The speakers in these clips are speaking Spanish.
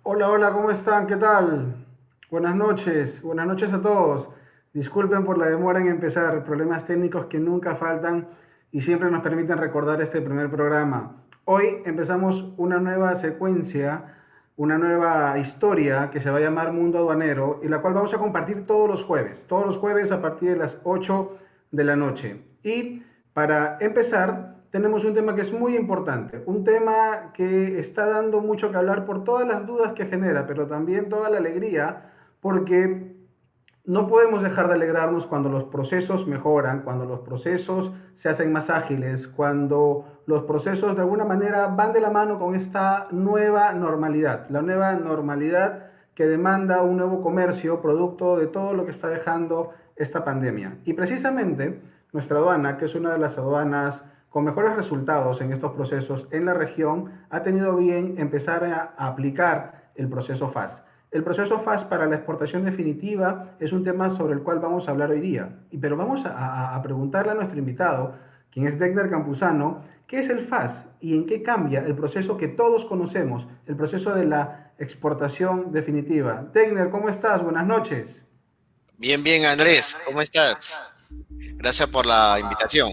Hola, hola, ¿cómo están? ¿Qué tal? Buenas noches a todos. Disculpen por la demora en empezar, problemas técnicos que nunca faltan y siempre nos permiten recordar este primer programa. Hoy empezamos una nueva secuencia, una nueva historia que se va a llamar Mundo Aduanero y la cual vamos a compartir todos los jueves a partir de las 8 de la noche. Y para empezar, tenemos un tema que es muy importante, un tema que está dando mucho que hablar por todas las dudas que genera, pero también toda la alegría, porque no podemos dejar de alegrarnos cuando los procesos mejoran, cuando los procesos se hacen más ágiles, cuando los procesos de alguna manera van de la mano con esta nueva normalidad, la nueva normalidad que demanda un nuevo comercio producto de todo lo que está dejando esta pandemia. Y precisamente nuestra aduana, que es una de las aduanas con mejores resultados en estos procesos en la región, ha tenido bien empezar a aplicar el proceso FAS. El proceso FAS para la exportación definitiva es un tema sobre el cual vamos a hablar hoy día, pero vamos a preguntarle a nuestro invitado, quien es Degner Campuzano, ¿qué es el FAS y en qué cambia el proceso que todos conocemos, el proceso de la exportación definitiva? Degner, ¿cómo estás? Buenas noches. Bien, bien, Andrés, ¿cómo estás? Gracias por la invitación.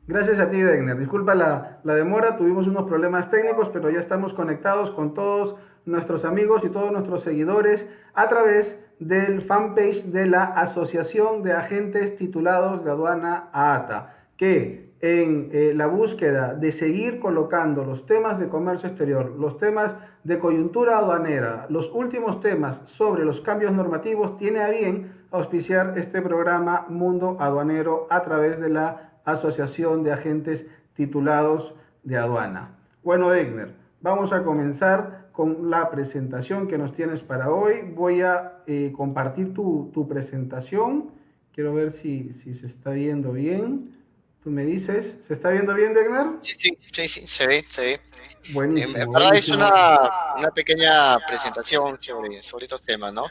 Gracias a ti, Degner. Disculpa la demora, tuvimos unos problemas técnicos, pero ya estamos conectados con todos nuestros amigos y todos nuestros seguidores a través del fanpage de la Asociación de Agentes Titulados de Aduana AATA, que en la búsqueda de seguir colocando los temas de comercio exterior, los temas de coyuntura aduanera, los últimos temas sobre los cambios normativos, tiene a bien auspiciar este programa Mundo Aduanero a través de la Asociación de Agentes Titulados de Aduana. Bueno, Egner, vamos a comenzar con la presentación que nos tienes para hoy. Voy a compartir tu presentación. Quiero ver si se está viendo bien. Tú me dices, ¿se está viendo bien, Degner? Sí, sí, sí, sí, se ve, se ve. En Buenísimo, verdad es buenísimo. una pequeña presentación sobre estos temas, ¿no?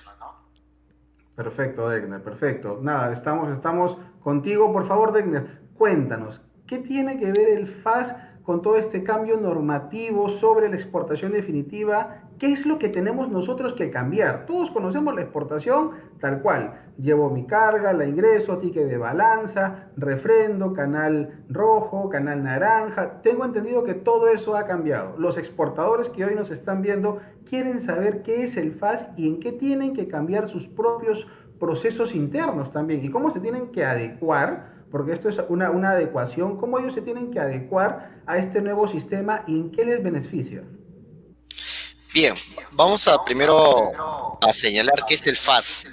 Perfecto, Degner, perfecto. Nada, estamos contigo. Por favor, Degner, cuéntanos, ¿qué tiene que ver el FAS con todo este cambio normativo sobre la exportación definitiva? ¿Qué es lo que tenemos nosotros que cambiar? Todos conocemos la exportación tal cual. Llevo mi carga, la ingreso, ticket de balanza, refrendo, canal rojo, canal naranja. Tengo entendido que todo eso ha cambiado. Los exportadores que hoy nos están viendo quieren saber qué es el FAS y en qué tienen que cambiar sus propios procesos internos también y cómo se tienen que adecuar, porque esto es una adecuación, cómo ellos se tienen que adecuar a este nuevo sistema y en qué les beneficia. Bien, vamos a primero a señalar qué es el FAS,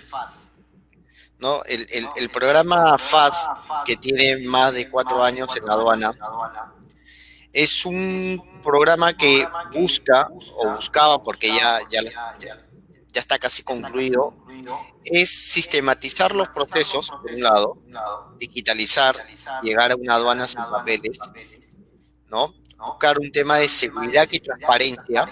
¿no? El programa FAS, que tiene más de 4 años en la aduana, es un programa que busca, o buscaba, porque ya está casi concluido, es sistematizar los procesos, por un lado, digitalizar, llegar a una aduana sin papeles, ¿no? Buscar un tema de seguridad y transparencia,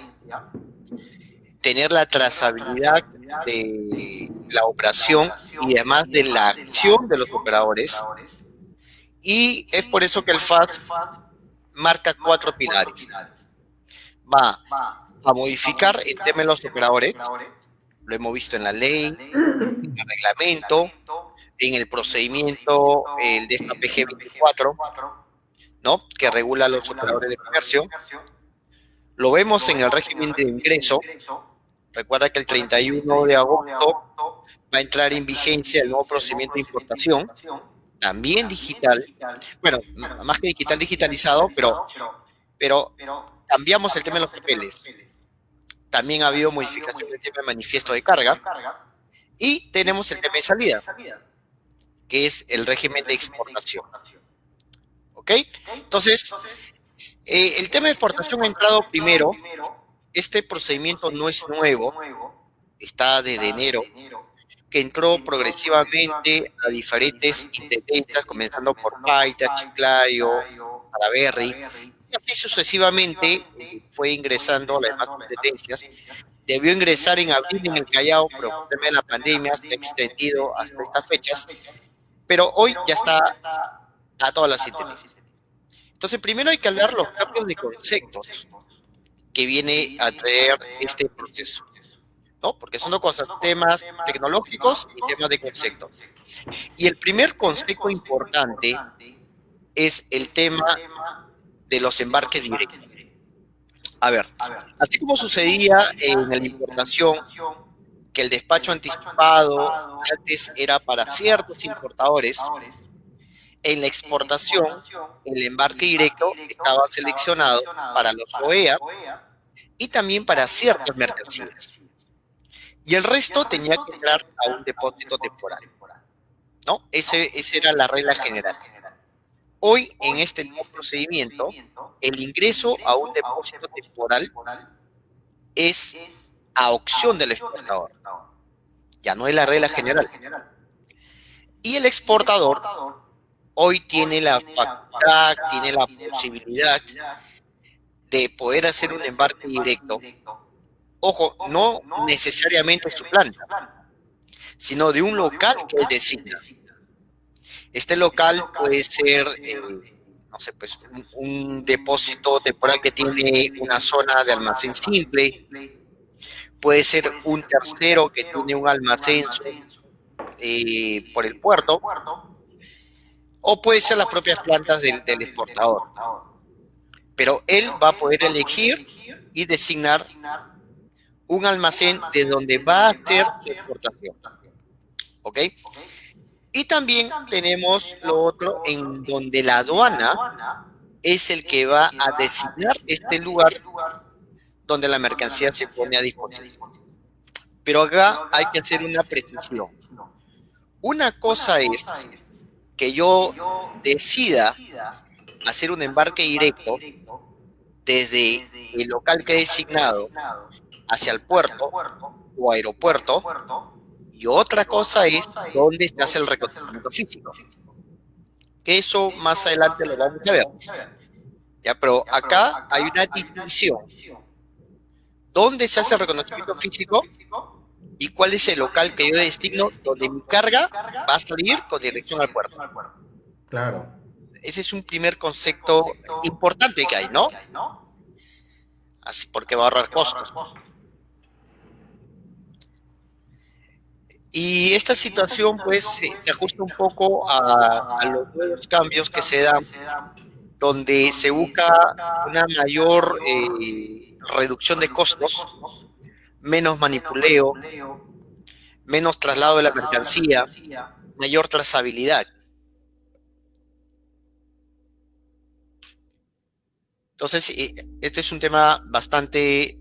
tener la trazabilidad de la operación y además de la acción de los operadores. Y es por eso que el FAS marca 4 pilares. Va a modificar el tema de los operadores, lo hemos visto en la ley, en el reglamento, en el procedimiento, el DFPG 24, ¿no? Que regula los operadores de comercio. Lo vemos en el régimen de ingreso. Recuerda que el 31 de agosto va a entrar en vigencia el nuevo procedimiento de importación, también digital. Bueno, más que digital, digitalizado, pero cambiamos el tema de los papeles. También ha habido modificación del tema de manifiesto de carga. Y tenemos el tema de salida, que es el régimen de exportación. ¿Ok? Entonces, el tema de exportación ha entrado primero. Este procedimiento no es nuevo, está desde enero, que entró progresivamente a diferentes intendencias, comenzando por Paita, Chiclayo, Salaberry, y así sucesivamente fue ingresando a las demás intendencias. Debió ingresar en abril en el Callao, pero por el tema de la pandemia se ha extendido hasta estas fechas, pero hoy ya está a todas las intendencias. Entonces, primero hay que hablar los cambios de conceptos que viene a traer este proceso. ¿no? Porque son dos cosas, temas tecnológicos y temas de concepto. Y el primer concepto importante es el tema de los embarques directos. A ver, así como sucedía en la importación, que el despacho anticipado antes era para ciertos importadores, en la exportación, el embarque directo estaba seleccionado para los OEA y también para ciertas mercancías. Y el resto tenía que entrar a un depósito temporal, ¿no? Esa era la regla general. Hoy, en este nuevo procedimiento, el ingreso a un depósito temporal es a opción del exportador. Ya no es la regla general. Y el exportador hoy tiene la facultad, tiene la posibilidad de poder hacer un embarque directo. Ojo, no necesariamente su planta, sino de un local que él designa. Este local puede ser, no sé, pues un depósito temporal que tiene una zona de almacén simple, puede ser un tercero que tiene un almacén por el puerto, o puede ser las propias plantas del exportador. Pero él va a poder elegir y designar un almacén de donde va a hacer su exportación. ¿Ok? Y también tenemos lo otro en donde la aduana es el que va a designar este lugar donde la mercancía se pone a disposición. Pero acá hay que hacer una precisión. Una cosa es que yo decida hacer un embarque directo desde el local que he designado hacia el puerto o aeropuerto, y otra cosa es dónde se hace el reconocimiento físico. Que eso más adelante lo vamos a ver. Ya, pero acá hay una distinción. ¿Dónde se hace el reconocimiento físico? ¿Y cuál es el local que yo designo donde mi carga va a salir con dirección al puerto? Claro. Ese es un primer concepto importante que hay, ¿no? Así porque va a ahorrar costos. Y esta situación, pues, se ajusta un poco a los nuevos cambios que se dan, donde se busca una mayor reducción de costos, menos manipuleo, menos traslado de la mercancía, mayor trazabilidad. Entonces, este es un tema bastante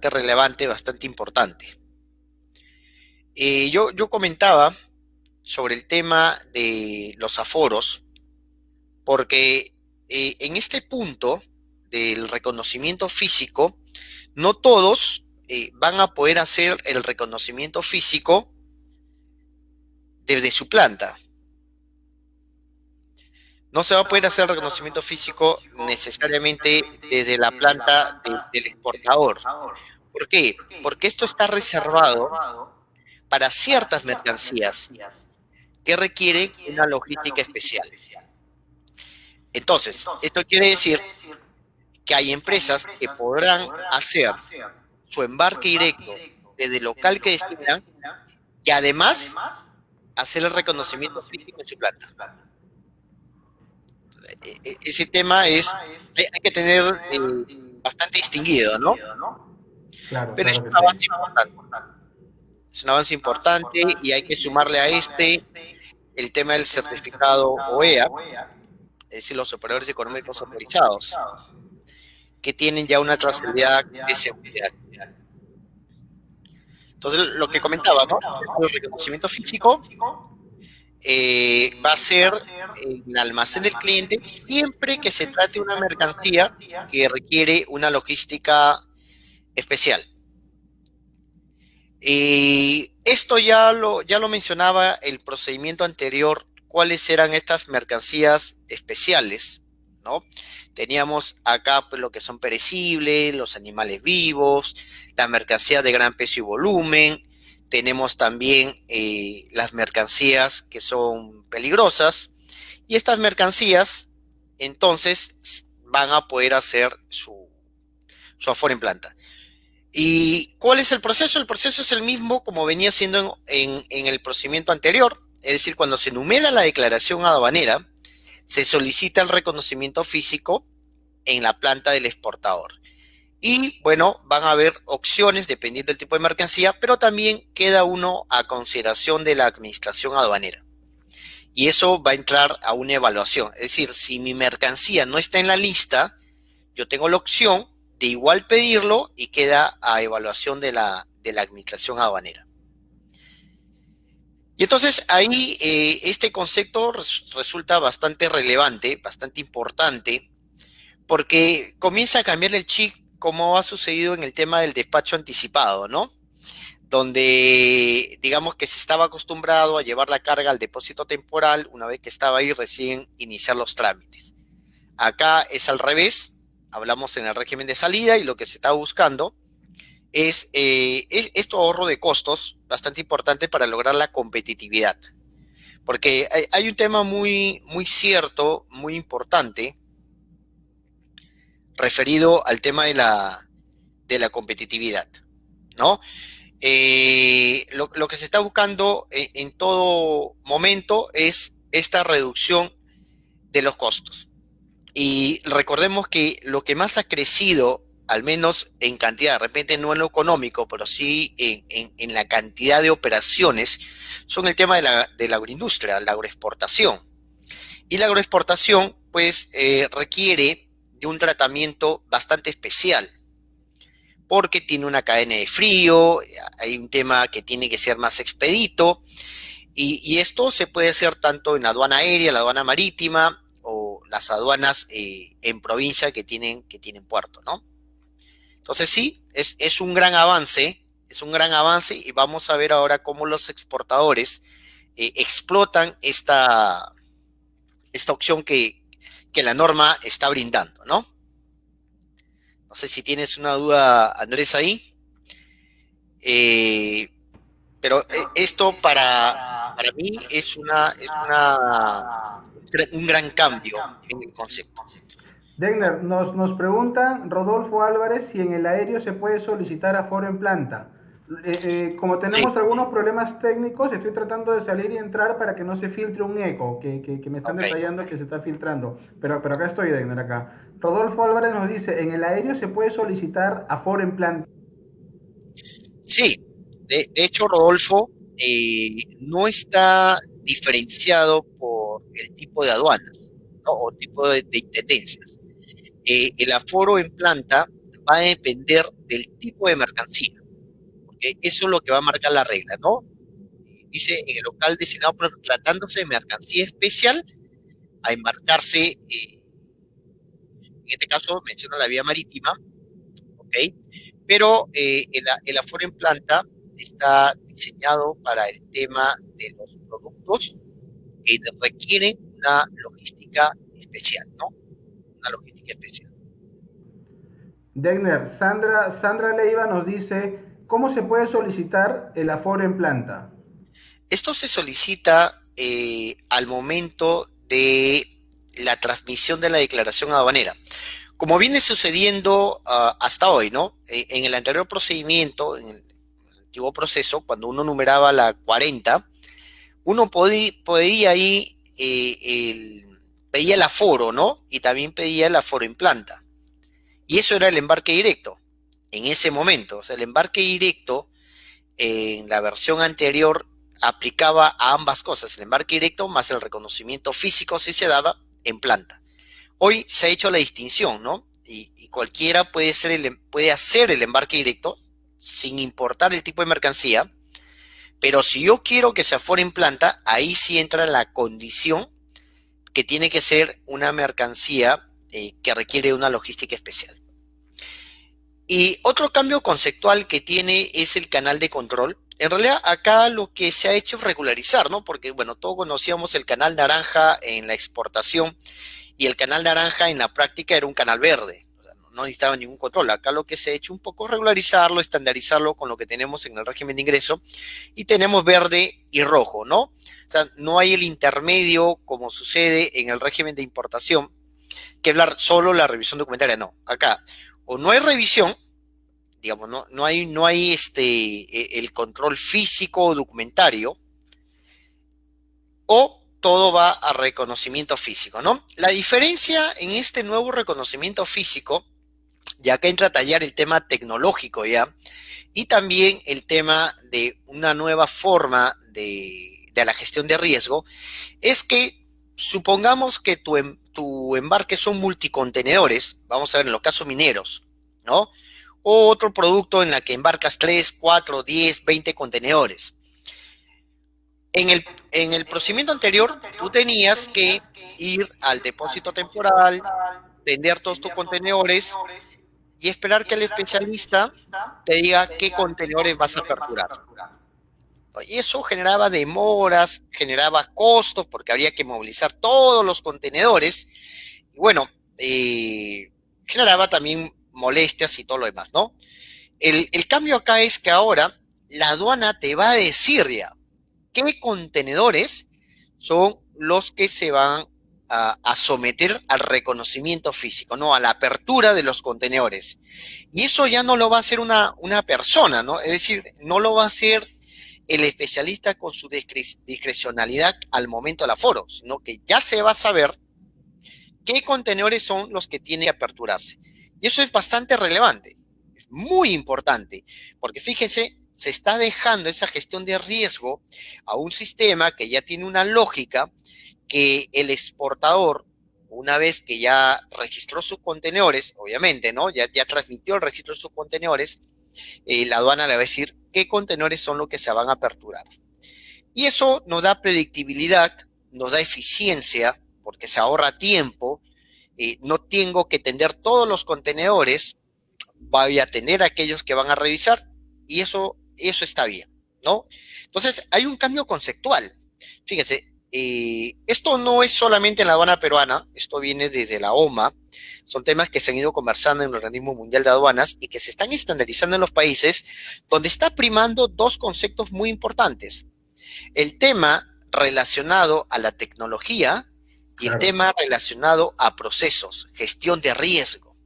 relevante, bastante importante. Yo comentaba sobre el tema de los aforos, porque en este punto del reconocimiento físico, no todos van a poder hacer el reconocimiento físico desde su planta. No se va a poder hacer el reconocimiento físico necesariamente desde la planta del exportador. ¿Por qué? Porque esto está reservado para ciertas mercancías que requieren una logística especial. Entonces, esto quiere decir que hay empresas que podrán hacer su embarque directo desde el local que destinan y además hacer el reconocimiento físico en su planta. Ese tema hay que tener bastante distinguido, ¿no? Claro, Pero es claro un que avance sí. importante. Es un avance importante y hay que sumarle a el tema del certificado OEA, es decir, los operadores económicos autorizados, que tienen ya una trazabilidad de seguridad. Entonces, lo que comentaba, ¿no? El reconocimiento físico va a ser en el almacén del cliente siempre que se trate de una mercancía que requiere una logística especial. Y esto ya lo mencionaba el procedimiento anterior, cuáles eran estas mercancías especiales, ¿no? Teníamos acá pues, lo que son perecibles, los animales vivos, las mercancías de gran peso y volumen, tenemos también las mercancías que son peligrosas, y estas mercancías entonces van a poder hacer su aforo en planta. ¿Y cuál es el proceso? El proceso es el mismo como venía siendo en el procedimiento anterior, es decir, cuando se enumera la declaración aduanera, se solicita el reconocimiento físico en la planta del exportador. Y bueno, van a haber opciones dependiendo del tipo de mercancía, pero también queda uno a consideración de la administración aduanera. Y eso va a entrar a una evaluación. Es decir, si mi mercancía no está en la lista, yo tengo la opción de igual pedirlo y queda a evaluación de la administración aduanera. Y entonces ahí este concepto resulta bastante relevante, bastante importante, porque comienza a cambiar el chip como ha sucedido en el tema del despacho anticipado, ¿no? Donde digamos que se estaba acostumbrado a llevar la carga al depósito temporal, una vez que estaba ahí recién iniciar los trámites. Acá es al revés, hablamos en el régimen de salida y lo que se está buscando es esto ahorro de costos bastante importante para lograr la competitividad. Porque hay un tema muy cierto, muy importante, referido al tema de la competitividad, ¿no? Lo que se está buscando en todo momento es esta reducción de los costos. Y recordemos que lo que más ha crecido, al menos en cantidad, de repente no en lo económico, pero sí en la cantidad de operaciones, son el tema de la agroindustria, la agroexportación. Y la agroexportación, pues, requiere de un tratamiento bastante especial, porque tiene una cadena de frío, hay un tema que tiene que ser más expedito, y esto se puede hacer tanto en la aduana aérea, la aduana marítima, o las aduanas en provincia que tienen puerto, ¿no? Entonces sí, es un gran avance, es un gran avance y vamos a ver ahora cómo los exportadores explotan esta opción que la norma está brindando, ¿no? No sé si tienes una duda, Andrés, ahí. Eh, pero esto para mí un gran cambio en el concepto. Degner, nos preguntan Rodolfo Álvarez si en el aéreo se puede solicitar aforo en planta. Como Sí, tenemos algunos problemas técnicos, estoy tratando de salir y entrar para que no se filtre un eco, que me están ok. detallando que se está filtrando. Pero acá estoy, Degner, acá. Rodolfo Álvarez nos dice, en el aéreo se puede solicitar aforo en planta. Sí, de hecho, Rodolfo, no está diferenciado por el tipo de aduanas, ¿no? O tipo de intendencias. El aforo en planta va a depender del tipo de mercancía, porque eso es lo que va a marcar la regla, ¿no? Dice en el local destinado por tratándose de mercancía especial a embarcarse, en este caso menciona la vía marítima, ¿ok? Pero el aforo en planta está diseñado para el tema de los productos que requieren una logística especial, ¿no? Una logística especial. Degner, Sandra Leiva nos dice, ¿cómo se puede solicitar el aforo en planta? Esto se solicita al momento de la transmisión de la declaración aduanera. Como viene sucediendo hasta hoy, ¿no? En el anterior procedimiento, en el antiguo proceso, cuando uno numeraba la 40, uno podía ahí, pedía el aforo, ¿no? Y también pedía el aforo en planta. Y eso era el embarque directo, en ese momento. O sea, el embarque directo en la versión anterior aplicaba a ambas cosas, el embarque directo más el reconocimiento físico si se daba en planta. Hoy se ha hecho la distinción, ¿no? Y cualquiera puede hacer el embarque directo sin importar el tipo de mercancía, pero si yo quiero que se afore en planta, ahí sí entra la condición que tiene que ser una mercancía que requiere una logística especial. Y otro cambio conceptual que tiene es el canal de control. En realidad acá lo que se ha hecho es regularizar, ¿no? Porque, bueno, todos conocíamos el canal naranja en la exportación y el canal naranja en la práctica era un canal verde. O sea, no necesitaba ningún control. Acá lo que se ha hecho un poco es regularizarlo, estandarizarlo con lo que tenemos en el régimen de ingreso y tenemos verde y rojo, ¿no? O sea, no hay el intermedio como sucede en el régimen de importación, que hablar solo la revisión documentaria, no. Acá o no hay revisión, digamos, no hay el control físico o documentario, o todo va a reconocimiento físico, ¿no? La diferencia en este nuevo reconocimiento físico, ya que entra a tallar el tema tecnológico ya, y también el tema de una nueva forma de la gestión de riesgo, es que supongamos que tu embarque son multicontenedores, vamos a ver en los casos mineros, ¿no? O otro producto en la que embarcas 3, 4, 10, 20 contenedores. En el procedimiento anterior, tú tenías que ir al depósito temporal, tender todos tus contenedores y esperar que el especialista te diga qué contenedores vas a aperturar. Y eso generaba demoras, generaba costos porque habría que movilizar todos los contenedores. Y bueno, generaba también molestias y todo lo demás, ¿no? El cambio acá es que ahora la aduana te va a decir ya qué contenedores son los que se van a someter al reconocimiento físico, ¿no? A la apertura de los contenedores. Y eso ya no lo va a hacer una persona, ¿no? Es decir, no lo va a hacer el especialista con su discrecionalidad al momento del aforo, sino que ya se va a saber qué contenedores son los que tienen que aperturarse. Y eso es bastante relevante, es muy importante, porque fíjense, se está dejando esa gestión de riesgo a un sistema que ya tiene una lógica que el exportador, una vez que ya registró sus contenedores, obviamente, ¿no? Ya transmitió el registro de sus contenedores, la aduana le va a decir qué contenedores son los que se van a aperturar. Y eso nos da predictibilidad, nos da eficiencia, porque se ahorra tiempo, no tengo que tender todos los contenedores, voy a tener aquellos que van a revisar, y eso está bien, ¿no? Entonces, hay un cambio conceptual. Fíjense, esto no es solamente en la aduana peruana, esto viene desde la OMA, son temas que se han ido conversando en el Organismo Mundial de Aduanas y que se están estandarizando en los países donde está primando dos conceptos muy importantes. El tema relacionado a la tecnología y el tema relacionado a procesos, gestión de riesgo,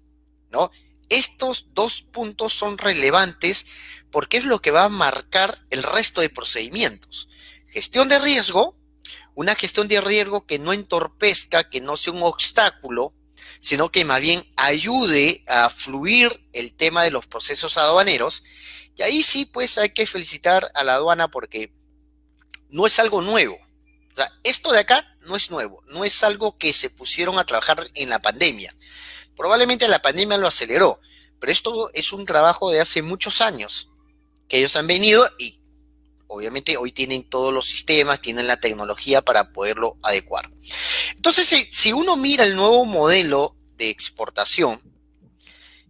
¿no? Estos dos puntos son relevantes porque es lo que va a marcar el resto de procedimientos. Gestión de riesgo, una gestión de riesgo que no entorpezca, que no sea un obstáculo, sino que más bien ayude a fluir el tema de los procesos aduaneros. Y ahí sí, pues hay que felicitar a la aduana porque no es algo nuevo. O sea, esto de acá no es nuevo, no es algo que se pusieron a trabajar en la pandemia. Probablemente la pandemia lo aceleró, pero esto es un trabajo de hace muchos años que ellos han venido y obviamente hoy tienen todos los sistemas, tienen la tecnología para poderlo adecuar. Entonces, si uno mira el nuevo modelo de exportación,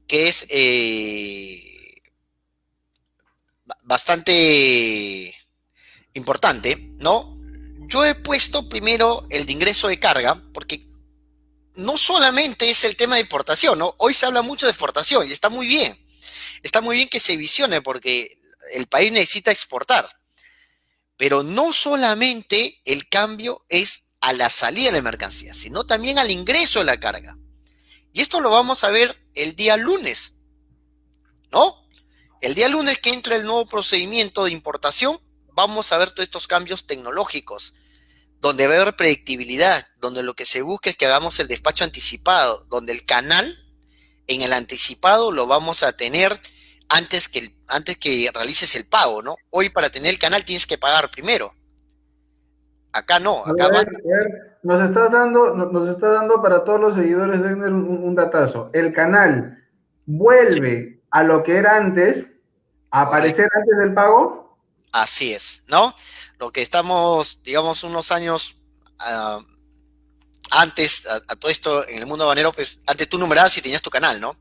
que es bastante importante, ¿no? Yo he puesto primero el de ingreso de carga, porque no solamente es el tema de exportación, ¿no? Hoy se habla mucho de exportación y está muy bien. Está muy bien que se visione porque el país necesita exportar. Pero no solamente el cambio es a la salida de la mercancía, sino también al ingreso de la carga. Y esto lo vamos a ver el día lunes, ¿no? El día lunes que entra el nuevo procedimiento de importación, vamos a ver todos estos cambios tecnológicos, donde va a haber predictibilidad, donde lo que se busca es que hagamos el despacho anticipado, donde el canal en el anticipado lo vamos a tener antes que realices el pago, ¿no? Hoy para tener el canal tienes que pagar primero. Acá no, acá más. Nos está dando para todos los seguidores de un datazo. El canal Sí, vuelve a lo que era antes, a correcto. aparecer antes del pago. Así es, ¿no? Lo que estamos, digamos, unos años antes, a todo esto en el mundo habanero, pues antes tú numerabas y tenías tu canal, ¿no?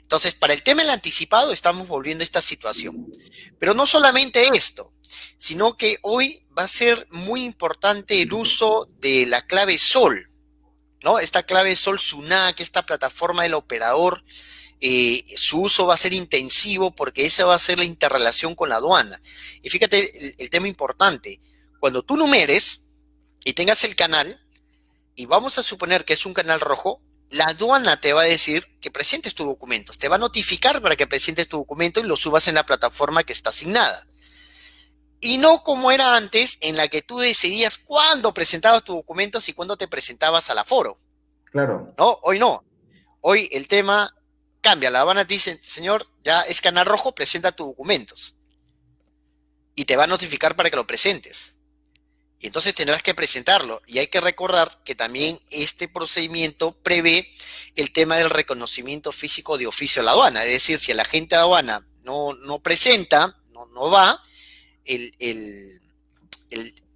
Entonces, para el tema del anticipado estamos volviendo a esta situación. Pero no solamente esto, sino que hoy va a ser muy importante el uso de la clave SOL, ¿no? Esta clave SOL SUNAC, esta plataforma del operador, su uso va a ser intensivo porque esa va a ser la interrelación con la aduana. Y fíjate el tema importante, cuando tú numeres y tengas el canal, y vamos a suponer que es un canal rojo, la aduana te va a decir que presentes tus documentos, te va a notificar para que presentes tu documento y lo subas en la plataforma que está asignada. Y no como era antes, en la que tú decidías cuándo presentabas tus documentos y cuándo te presentabas al aforo. Claro, ¿No? Hoy no. Hoy el tema cambia. La aduana te dice, señor, ya es canal rojo, presenta tus documentos. Y te va a notificar para que lo presentes. Y entonces tendrás que presentarlo. Y hay que recordar que también este procedimiento prevé el tema del reconocimiento físico de oficio a la aduana. Es decir, si el agente de aduana no presenta, no va, el, el,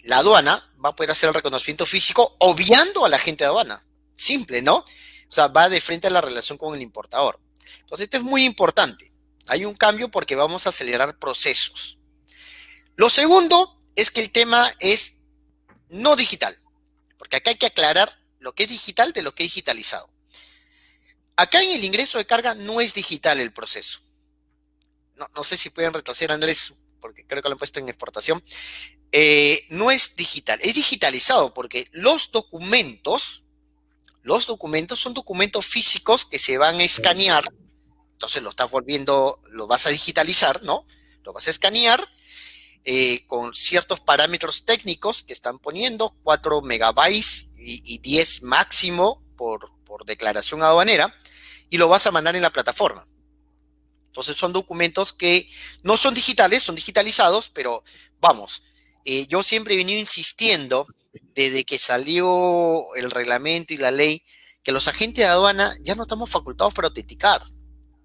la aduana va a poder hacer el reconocimiento físico obviando al agente de aduana. Simple, ¿no? O sea, va de frente a la relación con el importador. Entonces, esto es muy importante. Hay un cambio porque vamos a acelerar procesos. Lo segundo es que el tema es no digital, porque acá hay que aclarar lo que es digital de lo que es digitalizado. Acá en el ingreso de carga no es digital el proceso. No sé si pueden retroceder, Andrés, porque creo que lo han puesto en exportación. No es digital, es digitalizado porque los documentos son documentos físicos que se van a escanear, entonces lo estás volviendo, lo vas a digitalizar, ¿no? Lo vas a escanear con ciertos parámetros técnicos que están poniendo, 4 megabytes y 10 máximo por declaración aduanera, y lo vas a mandar en la plataforma. Entonces son documentos que no son digitales, son digitalizados, pero vamos, yo siempre he venido insistiendo desde que salió el reglamento y la ley, que los agentes de aduana ya no estamos facultados para autenticar,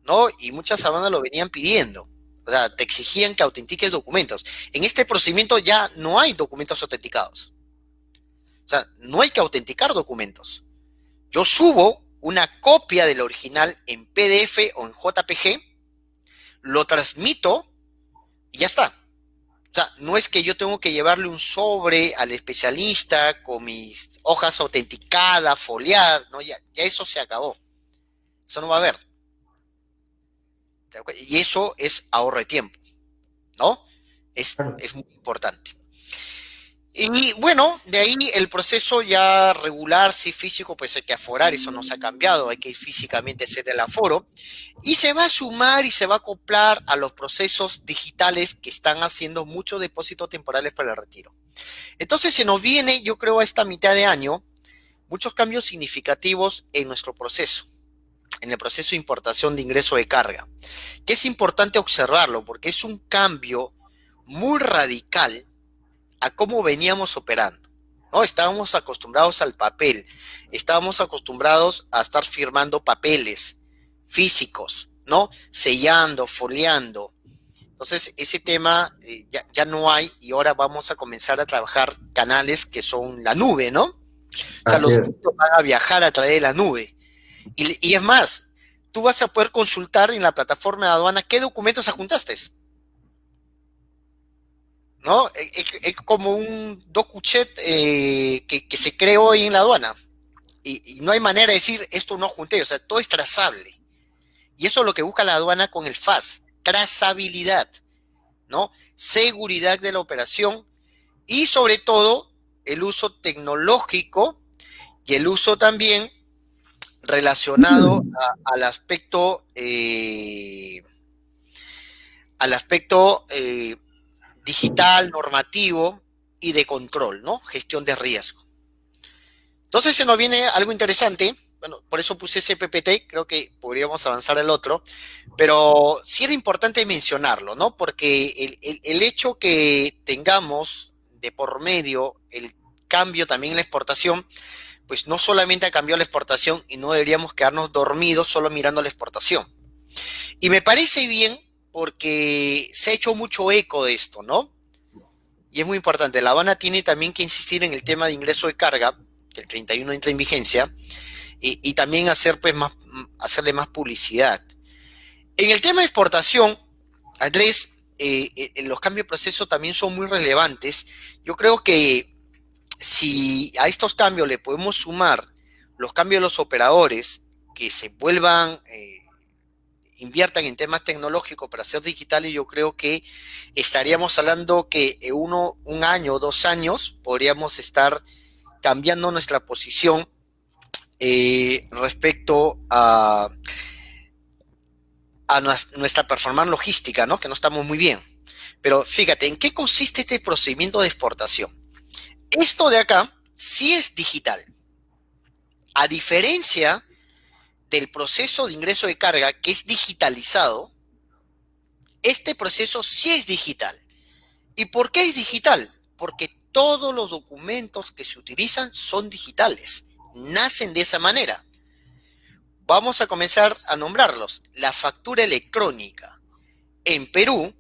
¿no? Y muchas aduanas lo venían pidiendo. O sea, te exigían que autentiques documentos. En este procedimiento ya no hay documentos autenticados. O sea, no hay que autenticar documentos. Yo subo una copia del original en PDF o en JPG, lo transmito y ya está. O sea, no es que yo tengo que llevarle un sobre al especialista con mis hojas autenticadas, foliadas, no, ya eso se acabó. Eso no va a haber. Y eso es ahorro de tiempo, ¿no? claro. Es muy importante. Y bueno, de ahí el proceso ya regular, si físico, pues hay que aforar, eso no se ha cambiado, hay que físicamente hacer el aforo. Y se va a sumar y se va a acoplar a los procesos digitales que están haciendo muchos depósitos temporales para el retiro. Entonces se nos viene, yo creo, a esta mitad de año, muchos cambios significativos en nuestro proceso, en el proceso de importación de ingreso de carga, que es importante observarlo porque es un cambio muy radical a cómo veníamos operando, ¿no? Estábamos acostumbrados al papel, estábamos acostumbrados a estar firmando papeles físicos, ¿no? Sellando, foliando. Entonces, ese tema ya no hay y ahora vamos a comenzar a trabajar canales que son la nube, ¿no? O sea, Así los es. puntos van a viajar a través de la nube. Y es más, tú vas a poder consultar en la plataforma de aduana qué documentos adjuntaste, ¿no? Es como un DocuChat que se creó hoy en la aduana. Y no hay manera de decir esto no junté, o sea, todo es trazable. Y eso es lo que busca la aduana con el FAS, trazabilidad, ¿no? Seguridad de la operación y sobre todo el uso tecnológico y el uso también relacionado al aspecto digital, normativo y de control, ¿no? Gestión de riesgo. Entonces se nos viene algo interesante, bueno, por eso puse ese PPT, creo que podríamos avanzar al otro, pero sí era importante mencionarlo, ¿no? Porque el hecho que tengamos de por medio el cambio también en la exportación, pues no solamente ha cambiado la exportación y no deberíamos quedarnos dormidos solo mirando la exportación. Y me parece bien porque se ha hecho mucho eco de esto, ¿no? Y es muy importante. La Habana tiene también que insistir en el tema de ingreso de carga, que el 31 entra en vigencia, y también hacer, pues, hacerle más publicidad. En el tema de exportación, Andrés, los cambios de proceso también son muy relevantes. Yo creo que si a estos cambios le podemos sumar los cambios de los operadores, que se vuelvan inviertan en temas tecnológicos para ser digitales, yo creo que estaríamos hablando que en un año o 2 años podríamos estar cambiando nuestra posición respecto a nuestra performance logística, ¿no? Que no estamos muy bien. Pero fíjate, ¿en qué consiste este procedimiento de exportación? Esto de acá sí es digital. A diferencia del proceso de ingreso de carga, que es digitalizado, este proceso sí es digital. ¿Y por qué es digital? Porque todos los documentos que se utilizan son digitales, nacen de esa manera. Vamos a comenzar a nombrarlos. La factura electrónica. En Perú,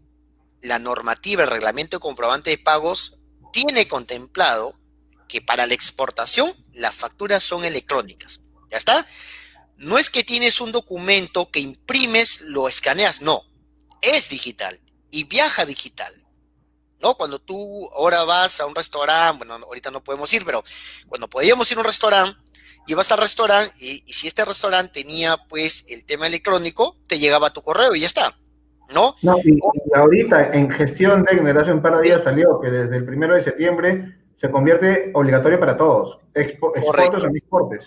la normativa, el reglamento de comprobante de pagos, tiene contemplado que para la exportación las facturas son electrónicas. ¿Ya está? No es que tienes un documento que imprimes, lo escaneas, no. Es digital y viaja digital. ¿No? Cuando tú ahora vas a un restaurante, bueno, ahorita no podemos ir, pero cuando podíamos ir a un restaurante, ibas al restaurante y si este restaurante tenía pues el tema electrónico, te llegaba a tu correo y ya está, ¿no? No, y ahorita en gestión Degner hace un par de Sí, días salió que desde el 1 de septiembre se convierte obligatorio para todos, exportes o correcto, no exportes.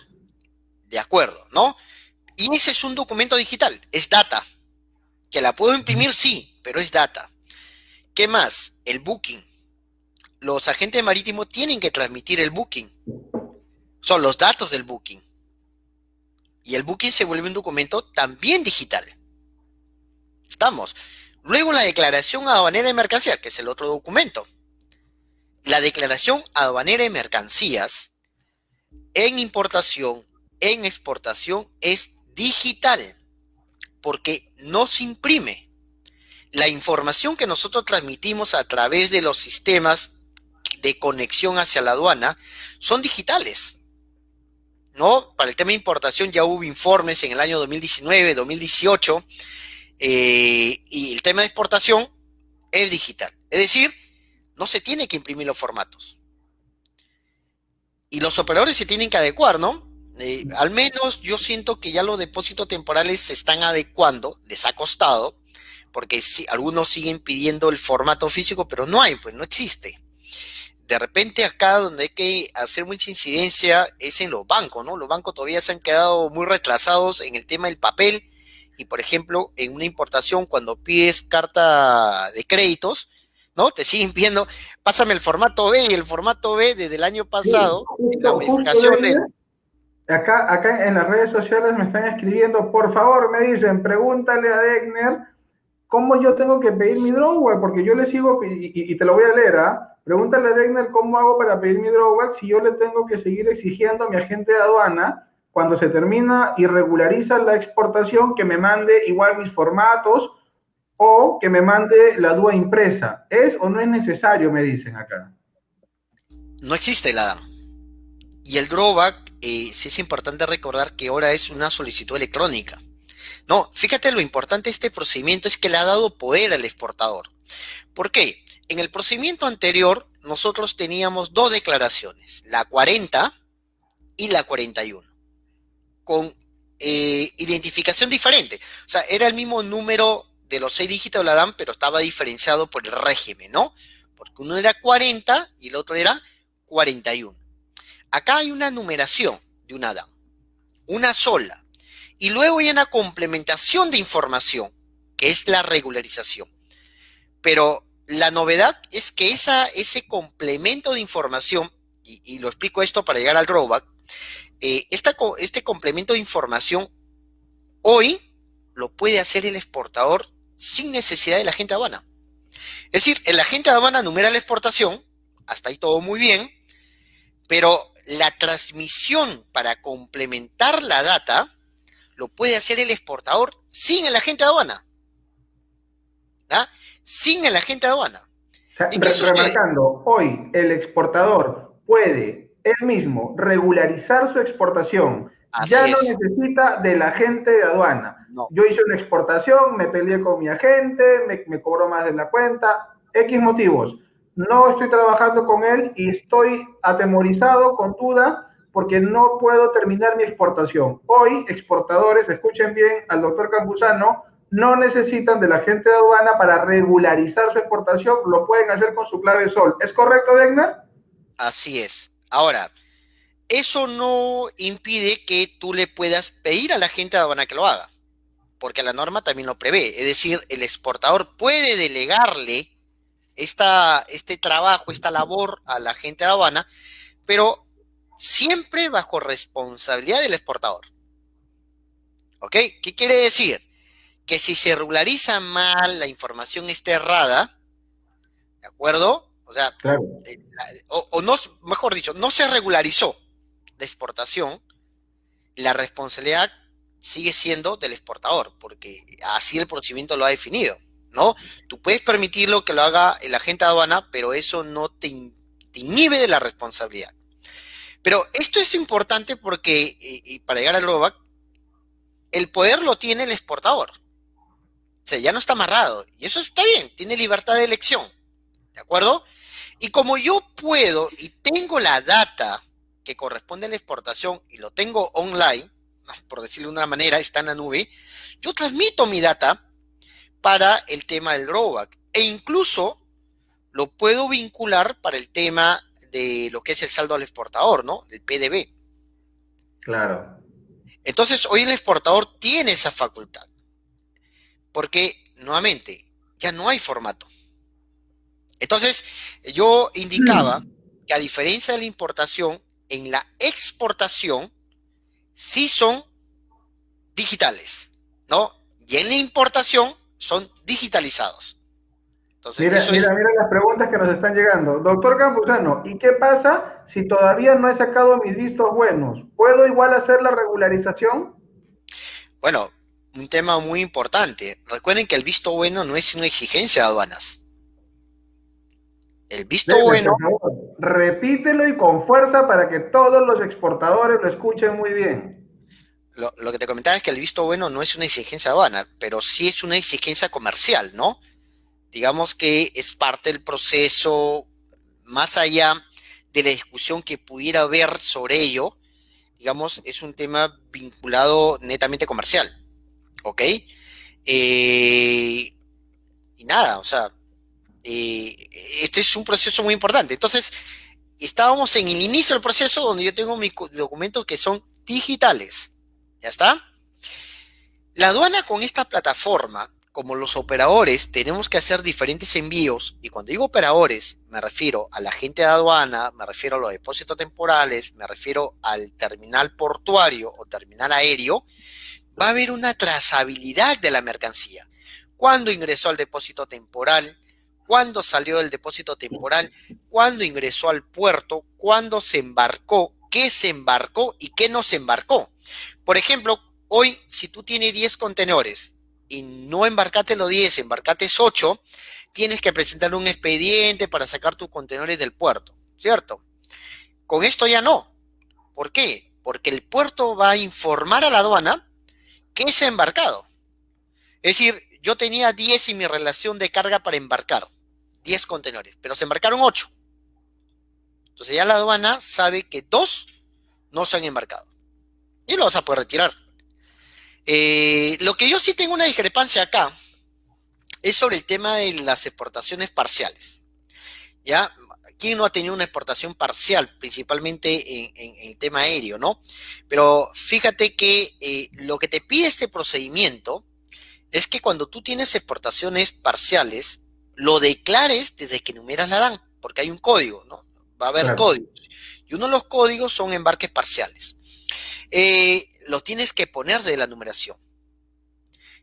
de acuerdo, ¿no? Y ese es un documento digital, es data, que la puedo imprimir, sí, pero es data. ¿Qué más? El booking. Los agentes marítimos tienen que transmitir el booking, son los datos del booking. Y el booking se vuelve un documento también digital. Estamos. Luego la declaración aduanera de mercancías, que es el otro documento. La declaración aduanera de mercancías en importación, en exportación, es digital, porque no se imprime. La información que nosotros transmitimos a través de los sistemas de conexión hacia la aduana son digitales, ¿no? Para el tema de importación ya hubo informes en el año 2019, 2018, y el tema de exportación es digital. Es decir, no se tiene que imprimir los formatos. Y los operadores se tienen que adecuar, ¿no? Al menos yo siento que ya los depósitos temporales se están adecuando, les ha costado, porque sí, algunos siguen pidiendo el formato físico, pero no hay, pues no existe. De repente acá donde hay que hacer mucha incidencia es en los bancos, ¿no? Los bancos todavía se han quedado muy retrasados en el tema del papel y, por ejemplo, en una importación, cuando pides carta de créditos, ¿no? Te siguen pidiendo, pásame el formato B, y el formato B desde el año Sí, pasado, en la justo modificación del... Degner, acá en las redes sociales me están escribiendo, por favor, me dicen, pregúntale a Degner cómo yo tengo que pedir mi drawback, porque yo le sigo, y te lo voy a leer, ¿ah? Pregúntale a Degner cómo hago para pedir mi drawback si yo le tengo que seguir exigiendo a mi agente de aduana, cuando se termina y regulariza la exportación, que me mande igual mis formatos o que me mande la DUA impresa. ¿Es o no es necesario? Me dicen acá. No existe la DAM. Y el drawback, sí es importante recordar que ahora es una solicitud electrónica. No, fíjate lo importante de este procedimiento es que le ha dado poder al exportador. ¿Por qué? En el procedimiento anterior nosotros teníamos dos declaraciones, la 40 y la 41, con identificación diferente. O sea, era el mismo número de los 6 dígitos de la DAM, pero estaba diferenciado por el régimen, ¿no? Porque uno era 40 y el otro era 41. Acá hay una numeración de una DAM, una sola. Y luego hay una complementación de información, que es la regularización. Pero la novedad es que ese complemento de información, y lo explico esto para llegar al drawback, este complemento de información hoy lo puede hacer el exportador sin necesidad del agente de aduana. Es decir, el agente de aduana numera la exportación, hasta ahí todo muy bien, pero la transmisión para complementar la data lo puede hacer el exportador sin el agente de aduana. ¿Ah? Sin el agente de aduana. O sea, ¿Y qué sucede? remarcando, hoy el exportador puede él mismo regularizar su exportación, ya Así no es. necesita del agente de aduana. No. Yo hice una exportación, me peleé con mi agente, me cobró más de la cuenta, X motivos. No estoy trabajando con él y estoy atemorizado, con duda, porque no puedo terminar mi exportación. Hoy, exportadores, escuchen bien al doctor Campuzano, no necesitan de la agente de aduana para regularizar su exportación, lo pueden hacer con su clave SOL. ¿Es correcto, Degner? Así es. Ahora, eso no impide que tú le puedas pedir a la gente de aduana que lo haga, porque la norma también lo prevé. Es decir, el exportador puede delegarle este trabajo, esta labor a la gente de aduana, pero siempre bajo responsabilidad del exportador. ¿Ok? ¿Qué quiere decir? Que si se regulariza mal, la información está errada, ¿de acuerdo? O sea, Claro. o no, mejor dicho, no se regularizó la exportación, la responsabilidad sigue siendo del exportador, porque así el procedimiento lo ha definido, ¿no? Tú puedes permitirlo que lo haga el agente de aduana, pero eso no te inhibe de la responsabilidad. Pero esto es importante porque, y para llegar al rollback, el poder lo tiene el exportador. O sea, ya no está amarrado. Y eso está bien, tiene libertad de elección. ¿De acuerdo? Y como yo puedo y tengo la data que corresponde a la exportación y lo tengo online, por decirlo de una manera, está en la nube, yo transmito mi data para el tema del drawback. E incluso lo puedo vincular para el tema de lo que es el saldo al exportador, ¿no? Del PDB. Claro. Entonces, hoy el exportador tiene esa facultad. Porque, nuevamente, ya no hay formato. Entonces, yo indicaba que a diferencia de la importación, en la exportación sí son digitales, ¿no? Y en la importación son digitalizados. Entonces, Mira, eso mira, es, mira las preguntas que nos están llegando. Doctor Campuzano, ¿y qué pasa si todavía no he sacado mis vistos buenos? ¿Puedo igual hacer la regularización? bueno, un tema muy importante. Recuerden que el visto bueno no es una exigencia de aduanas. El visto Deme, bueno, por favor, repítelo y con fuerza para que todos los exportadores lo escuchen muy bien. lo que te comentaba es que el visto bueno no es una exigencia de aduana, pero sí es una exigencia comercial, ¿no? Digamos que es parte del proceso, más allá de la discusión que pudiera haber sobre ello, digamos, es un tema vinculado netamente comercial, ¿ok? Eh, y nada, o sea, eh, este es un proceso muy importante. Entonces, estábamos en el inicio del proceso donde yo tengo mis documentos que son digitales, ¿ya está? La aduana con esta plataforma, como los operadores, tenemos que hacer diferentes envíos, y cuando digo operadores, me refiero a la gente de aduana, me refiero a los depósitos temporales, me refiero al terminal portuario o terminal aéreo, va a haber una trazabilidad de la mercancía. ¿Cuándo ingresó al depósito temporal? ¿Cuándo salió del depósito temporal? ¿Cuándo ingresó al puerto? ¿Cuándo se embarcó? ¿Qué se embarcó y qué no se embarcó? Por ejemplo, hoy, si tú tienes 10 contenedores y no embarcaste los 10, embarcaste 8, tienes que presentar un expediente para sacar tus contenedores del puerto, ¿cierto? Con esto ya no. ¿Por qué? Porque el puerto va a informar a la aduana que se ha embarcado. Es decir, yo tenía 10 en mi relación de carga para embarcar, 10 contenedores, pero se embarcaron 8. Entonces ya la aduana sabe que 2 no se han embarcado. Y lo vas a poder retirar. Lo que yo sí tengo una discrepancia acá es sobre el tema de las exportaciones parciales. ¿Ya? ¿Quién no ha tenido una exportación parcial, principalmente en el tema aéreo, ¿no? Pero fíjate que lo que te pide este procedimiento es que cuando tú tienes exportaciones parciales, lo declares desde que numeras la DAN, porque hay un código, ¿no? Va a haber Claro. códigos. Y uno de los códigos son embarques parciales. Los tienes que poner de la numeración.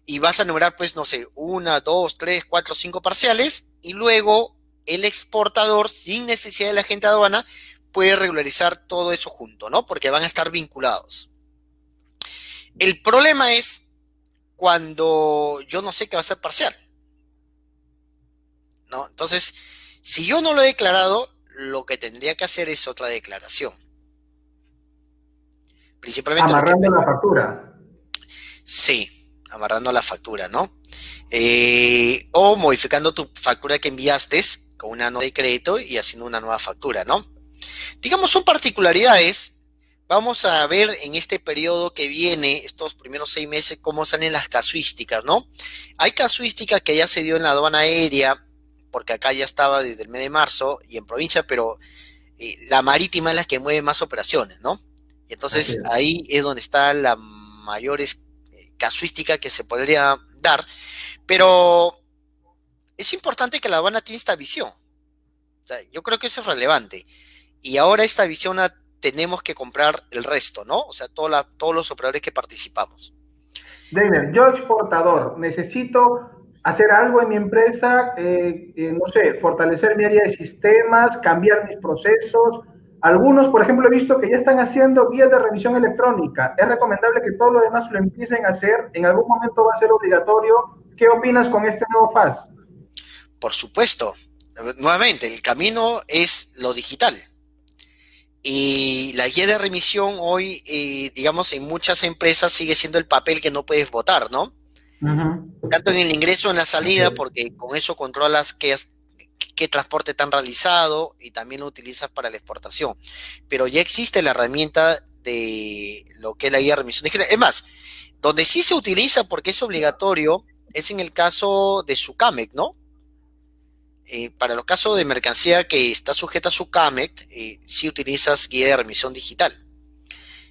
Y vas a numerar, pues, no sé, 1, 2, 3, 4, 5 parciales, y luego el exportador, sin necesidad de la agente de aduana, puede regularizar todo eso junto, ¿no? Porque van a estar vinculados. El problema es cuando yo no sé que va a ser parcial, ¿no? Entonces, si yo no lo he declarado, lo que tendría que hacer es otra declaración. Principalmente lo que... Amarrando la factura. Sí, amarrando la factura, ¿no? O modificando tu factura que enviaste con una nota de crédito y haciendo una nueva factura, ¿no? Digamos, son particularidades. Vamos a ver en este periodo que viene, estos primeros 6 meses, cómo salen las casuísticas, ¿no? Hay casuística que ya se dio en la aduana aérea, porque acá ya estaba desde el mes de marzo y en provincia, pero la marítima es la que mueve más operaciones, ¿no? Y Así entonces es. ahí es donde está la mayor casuística que se podría dar, pero es importante que la aduana tiene esta visión. O sea, yo creo que eso es relevante. Y ahora esta visión la tenemos que comprar el resto, ¿no? O sea, todos los operadores que participamos. Deiner, yo exportador, necesito hacer algo en mi empresa, no sé, fortalecer mi área de sistemas, cambiar mis procesos. Algunos, por ejemplo, he visto que ya están haciendo guías de revisión electrónica. Es recomendable que todo lo demás lo empiecen a hacer. En algún momento va a ser obligatorio. ¿Qué opinas con este nuevo FAS? Por supuesto, nuevamente, el camino es lo digital. Y la guía de remisión hoy, digamos, en muchas empresas sigue siendo el papel que no puedes votar, ¿no? Ujú. Tanto en el ingreso, en la Así salida, es. porque con eso controlas qué transporte te han realizado y también lo utilizas para la exportación. Pero ya existe la herramienta de lo que es la guía de remisión digital. Es más, donde sí se utiliza porque es obligatorio es en el caso de SUCAMEC, ¿no? Para los casos de mercancía que está sujeta a SUCAMEC, sí utilizas guía de remisión digital.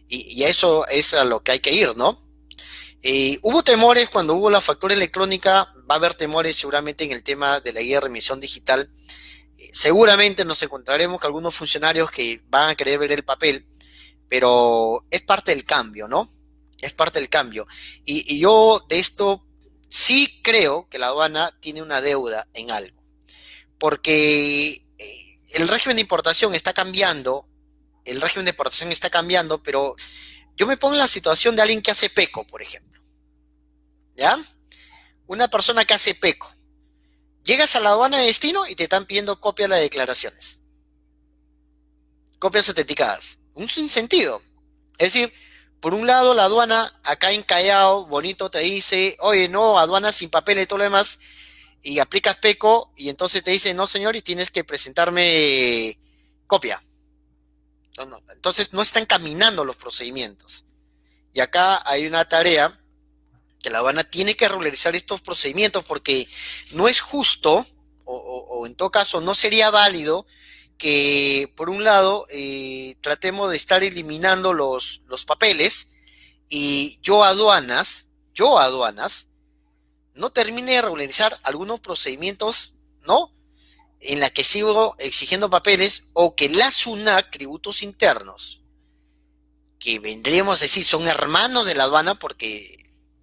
Y a eso es a lo que hay que ir, ¿no? Hubo temores cuando hubo la factura electrónica, va a haber temores seguramente en el tema de la guía de remisión digital. Seguramente nos encontraremos con algunos funcionarios que van a querer ver el papel, pero es parte del cambio, ¿no? Es parte del cambio. Y yo de esto sí creo que la aduana tiene una deuda en algo, porque el régimen de importación está cambiando, el régimen de exportación está cambiando, pero yo me pongo en la situación de alguien que hace PECO, por ejemplo, ¿ya? Una persona que hace PECO. Llegas a la aduana de destino y te están pidiendo copias de las declaraciones, copias autenticadas. Un sinsentido. Es decir, por un lado la aduana acá en Callao, bonito, te dice, oye, no, aduana sin papel y todo lo demás, y aplicas PECO y entonces te dice, no señor, y tienes que presentarme copia. No, no. Entonces no están caminando los procedimientos. Y acá hay una tarea que la aduana tiene que regularizar estos procedimientos porque no es justo, o en todo caso no sería válido que por un lado tratemos de estar eliminando los papeles y yo aduanas, no termine de regularizar algunos procedimientos, ¿no? En la que sigo exigiendo papeles o que la SUNAT, tributos internos, que vendríamos a decir son hermanos de la aduana porque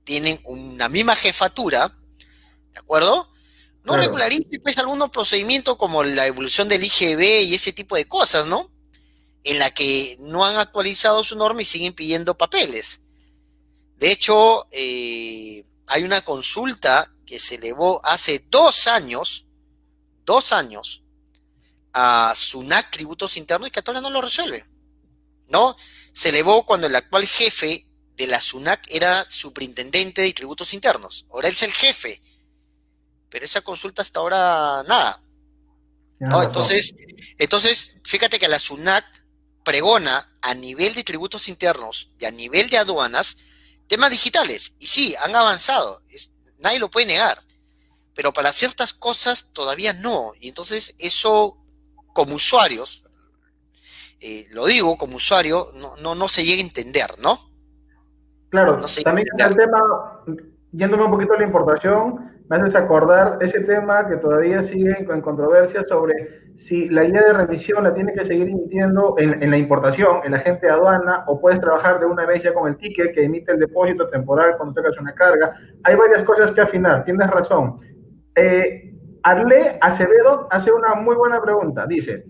tienen una misma jefatura, ¿de acuerdo? No Claro. regularice pues algunos procedimientos como la evolución del IGB y ese tipo de cosas, ¿no? En la que no han actualizado su norma y siguen pidiendo papeles. De hecho, hay una consulta que se elevó hace 2 años, a SUNAT Tributos Internos y que todavía no lo resuelve, ¿no? Se elevó cuando el actual jefe de la SUNAC era superintendente de tributos internos. Ahora él es el jefe, pero esa consulta hasta ahora nada, Tienes ¿no? razón. Entonces, fíjate que la SUNAT pregona a nivel de tributos internos y a nivel de aduanas temas digitales. Y sí, han avanzado, nadie lo puede negar, pero para ciertas cosas todavía no. Y entonces eso, como usuarios, lo digo como usuario, no se llega a entender, ¿no? No Claro, se llega también a está el entender. tema, yéndome un poquito a la importación, me haces acordar ese tema que todavía sigue en controversia sobre si la guía de remisión la tiene que seguir emitiendo en la importación, el agente de aduana, o puedes trabajar de una vez ya con el ticket que emite el depósito temporal cuando tengas una carga. Hay varias cosas que afinar, tienes razón. Arle Acevedo hace una muy buena pregunta. Dice,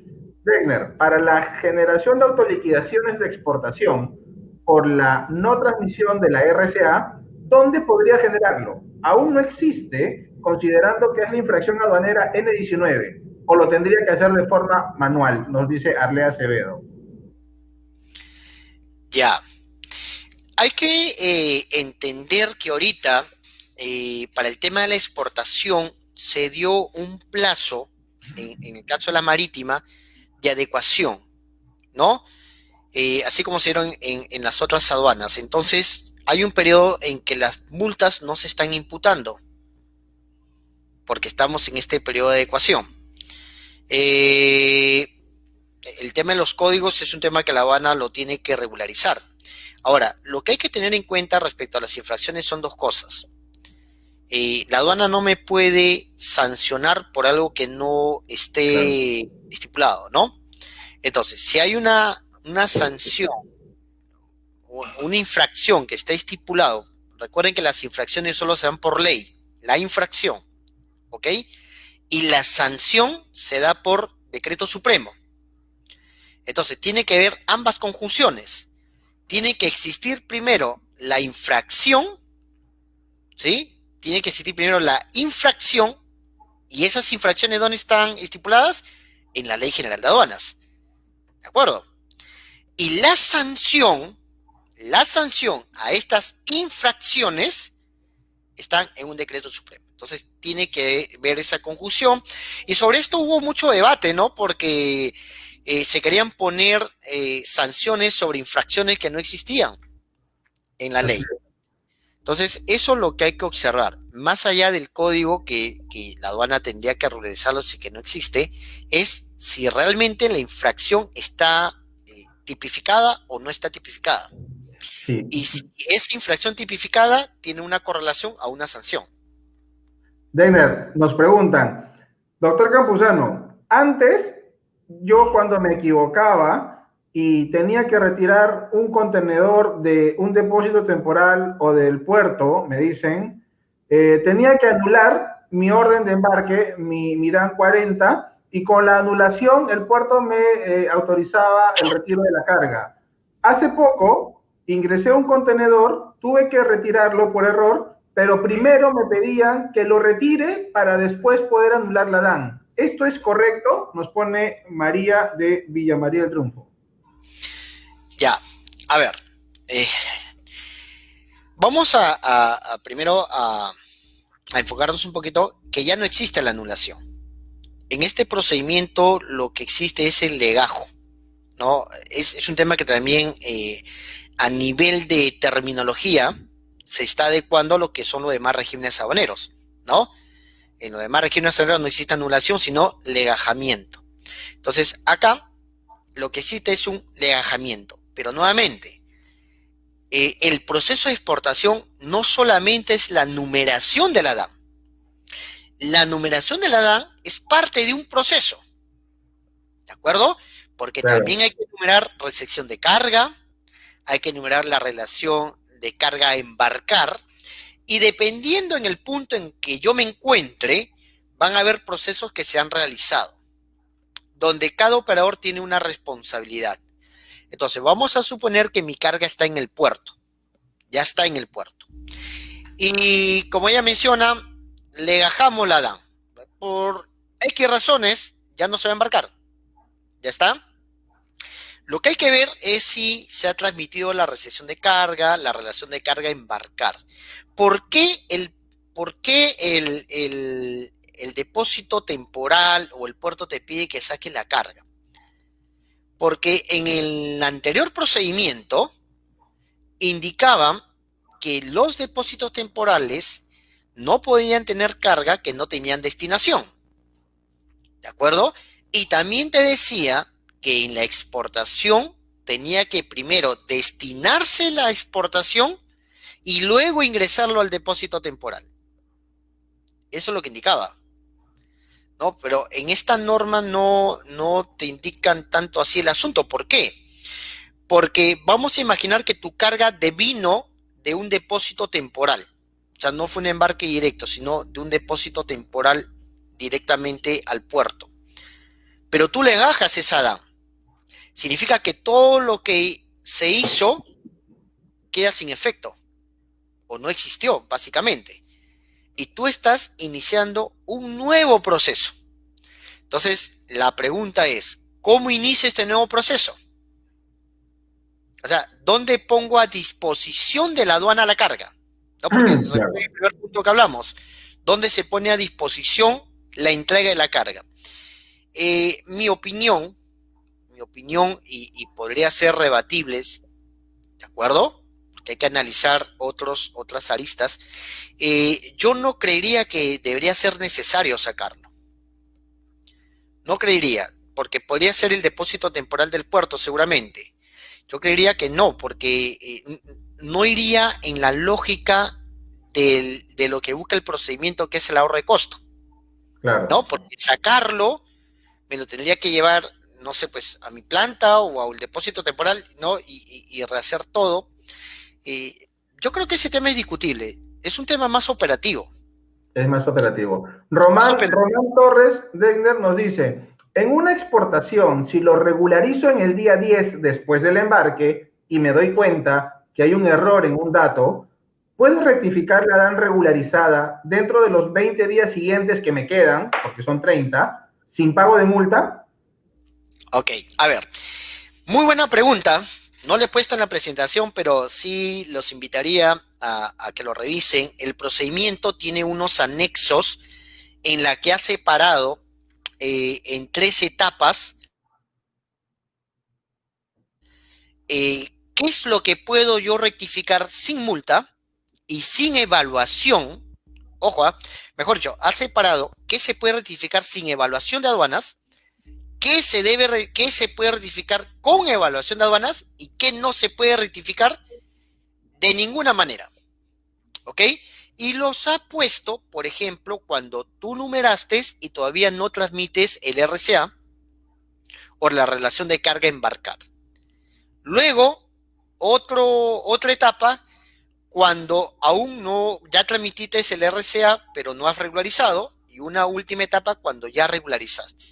Wegner, para la generación de autoliquidaciones de exportación por la no transmisión de la RCA, ¿dónde podría generarlo? Aún no existe, considerando que es la infracción aduanera N19, o lo tendría que hacer de forma manual, nos dice Arle Acevedo. Ya, hay que entender que ahorita, para el tema de la exportación, se dio un plazo, en el caso de la marítima, de adecuación, ¿no? Así como se dieron en las otras aduanas. Entonces, hay un periodo en que las multas no se están imputando, porque estamos en este periodo de adecuación. Eh, El tema de los códigos es un tema que la aduana lo tiene que regularizar. Ahora, lo que hay que tener en cuenta respecto a las infracciones son dos cosas. La aduana no me puede sancionar por algo que no Claro. esté estipulado, ¿no? Entonces, si hay una sanción, una infracción que está estipulado, recuerden que las infracciones solo se dan por ley, la infracción, ¿ok? Y la sanción se da por decreto supremo. Entonces, tiene que haber ambas conjunciones. Tiene que existir primero la infracción, ¿sí? Tiene que existir primero la infracción, y esas infracciones, ¿dónde están estipuladas? En la Ley General de Aduanas, ¿de acuerdo? Y la sanción a estas infracciones están en un decreto supremo. Entonces tiene que ver esa conjunción. Y sobre esto hubo mucho debate, ¿no? Porque se querían poner sanciones sobre infracciones que no existían en la Así ley. Entonces, eso es lo que hay que observar. Más allá del código que la aduana tendría que regularizarlo si que no existe, es si realmente la infracción está tipificada o no está tipificada. sí. Y si es infracción tipificada, tiene una correlación a una sanción. Deiner, nos preguntan, doctor Campuzano, antes yo cuando me equivocaba y tenía que retirar un contenedor de un depósito temporal o del puerto, me dicen, tenía que anular mi orden de embarque, mi DAN 40, y con la anulación el puerto me autorizaba el retiro de la carga. Hace poco ingresé un contenedor, tuve que retirarlo por error, pero primero me pedían que lo retire para después poder anular la DAN. ¿Esto es correcto? Nos pone María de Villa María del Triunfo. Ya, a ver, eh, vamos a primero a enfocarnos un poquito que ya no existe la anulación. En este procedimiento lo que existe es el legajo, ¿no? Es un tema que también a nivel de terminología se está adecuando a lo que son los demás regímenes aduaneros, ¿no? En los demás regímenes aduaneros no existe anulación, sino legajamiento. Entonces, acá lo que existe es un legajamiento, pero nuevamente, el proceso de exportación no solamente es la numeración de la DAM. La numeración de la DAM es parte de un proceso, ¿de acuerdo? Porque Claro. también hay que numerar recepción de carga, hay que enumerar la relación de carga a embarcar, y dependiendo en el punto en que yo me encuentre, van a haber procesos que se han realizado, donde cada operador tiene una responsabilidad. Entonces, vamos a suponer que mi carga está en el puerto, ya está en el puerto. Y como ella menciona, le gajamos la DAN. Por X razones, ya no se va a embarcar. ¿Ya está? Lo que hay que ver es si se ha transmitido la recepción de carga, la relación de carga-embarcar. ¿Por qué el depósito temporal o el puerto te pide que saque la carga? Porque en el anterior procedimiento indicaban que los depósitos temporales no podían tener carga que no tenían destinación. ¿De acuerdo? Y también te decía que en la exportación tenía que primero destinarse la exportación y luego ingresarlo al depósito temporal. Eso es lo que indicaba, ¿no? Pero en esta norma no te indican tanto así el asunto. ¿Por qué? Porque vamos a imaginar que tu carga devino de un depósito temporal. O sea, no fue un embarque directo, sino de un depósito temporal directamente al puerto. Pero tú le gajas esa DAM. Significa que todo lo que se hizo queda sin efecto o no existió, básicamente. Y tú estás iniciando un nuevo proceso. Entonces, la pregunta es, ¿cómo inicio este nuevo proceso? O sea, ¿dónde pongo a disposición de la aduana la carga? ¿No? Porque recuerden el primer punto que hablamos, ¿dónde se pone a disposición la entrega de la carga? Mi opinión, y podría ser rebatible, ¿de acuerdo? Porque hay que analizar otras aristas. Yo no creería que debería ser necesario sacarlo. No creería. porque podría ser el depósito temporal del puerto seguramente. Yo creería que no, porque no iría en la lógica de lo que busca el procedimiento, que es el ahorro de costo, Claro. ¿no? Porque sacarlo me lo tendría que llevar, no sé, pues a mi planta o al depósito temporal, ¿no? Y rehacer todo. Eh, yo creo que ese tema es discutible. Es un tema más operativo. Es más operativo. Más Román Torres Degner nos dice, en una exportación, si lo regularizo en el día 10 después del embarque y me doy cuenta que hay un error en un dato, ¿puedo rectificar la DAN regularizada dentro de los 20 días siguientes que me quedan, porque son 30, sin pago de multa? Ok, a ver. Muy buena pregunta. No le he puesto en la presentación, pero sí los invitaría a que lo revisen. El procedimiento tiene unos anexos en la que ha separado en 3 etapas qué es lo que puedo yo rectificar sin multa y sin evaluación. Ojo, mejor dicho, ha separado qué se puede rectificar sin evaluación de aduanas, qué se puede rectificar con evaluación de aduanas y qué no se puede rectificar de ninguna manera. ¿Ok? Y los ha puesto, por ejemplo, cuando tú numeraste y todavía no transmites el RCA o la relación de carga embarcar. Luego, otra etapa, cuando aún no, ya transmitiste el RCA, pero no has regularizado, y una última etapa cuando ya regularizaste.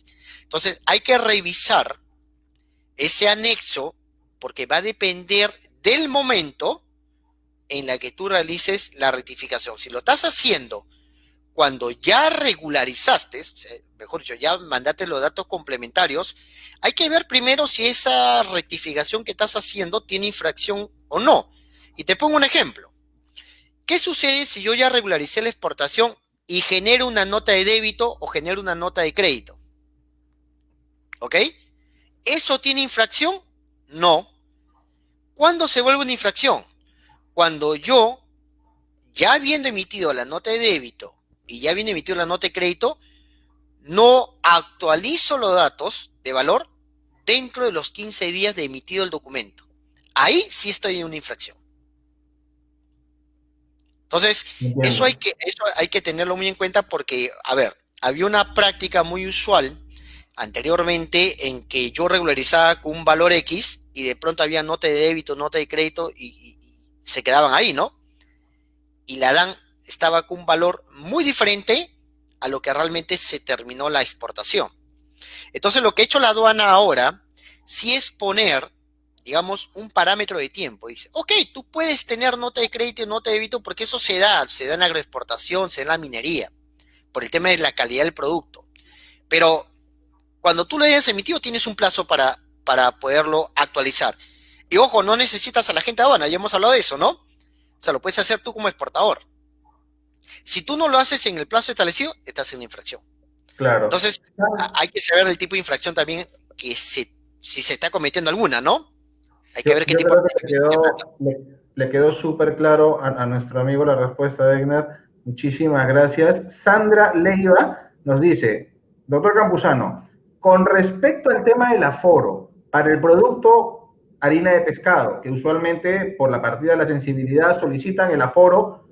Entonces, hay que revisar ese anexo porque va a depender del momento en la que tú realices la rectificación. Si lo estás haciendo cuando ya regularizaste, o sea, mejor dicho, ya mandaste los datos complementarios, hay que ver primero si esa rectificación que estás haciendo tiene infracción o no. Y te pongo un ejemplo. ¿Qué sucede si yo ya regularicé la exportación y genero una nota de débito o genero una nota de crédito? ¿Ok? ¿Eso tiene infracción? No. ¿Cuándo se vuelve una infracción? Cuando yo, ya habiendo emitido la nota de débito y ya habiendo emitido la nota de crédito, no actualizo los datos de valor dentro de los 15 días de emitido el documento. Ahí sí estoy en una infracción. Entonces, Entiendo. eso hay que tenerlo muy en cuenta porque, a ver, había una práctica muy usual anteriormente en que yo regularizaba con un valor X y de pronto había nota de débito, nota de crédito y se quedaban ahí, ¿no? Y la DAN estaba con un valor muy diferente a lo que realmente se terminó la exportación. Entonces, lo que ha hecho la aduana ahora, sí es poner, digamos, un parámetro de tiempo. Dice, ok, tú puedes tener nota de crédito y nota de débito porque eso se da en la agroexportación, se da en la minería, por el tema de la calidad del producto. Pero cuando tú lo hayas emitido, tienes un plazo para poderlo actualizar. Y ojo, no necesitas a la gente de aduana, ya hemos hablado de eso, ¿no? O sea, lo puedes hacer tú como exportador. Si tú no lo haces en el plazo establecido, estás en infracción. Claro. Entonces, hay que saber el tipo de infracción también si se está cometiendo alguna, ¿no? Hay que ver qué Yo tipo de creo que infracción se trata. le quedó súper claro a nuestro amigo la respuesta de Egner. Muchísimas gracias. Sandra Leiva nos dice, doctor Campuzano, con respecto al tema del aforo, para el producto harina de pescado, que usualmente por la partida de la sensibilidad solicitan el aforo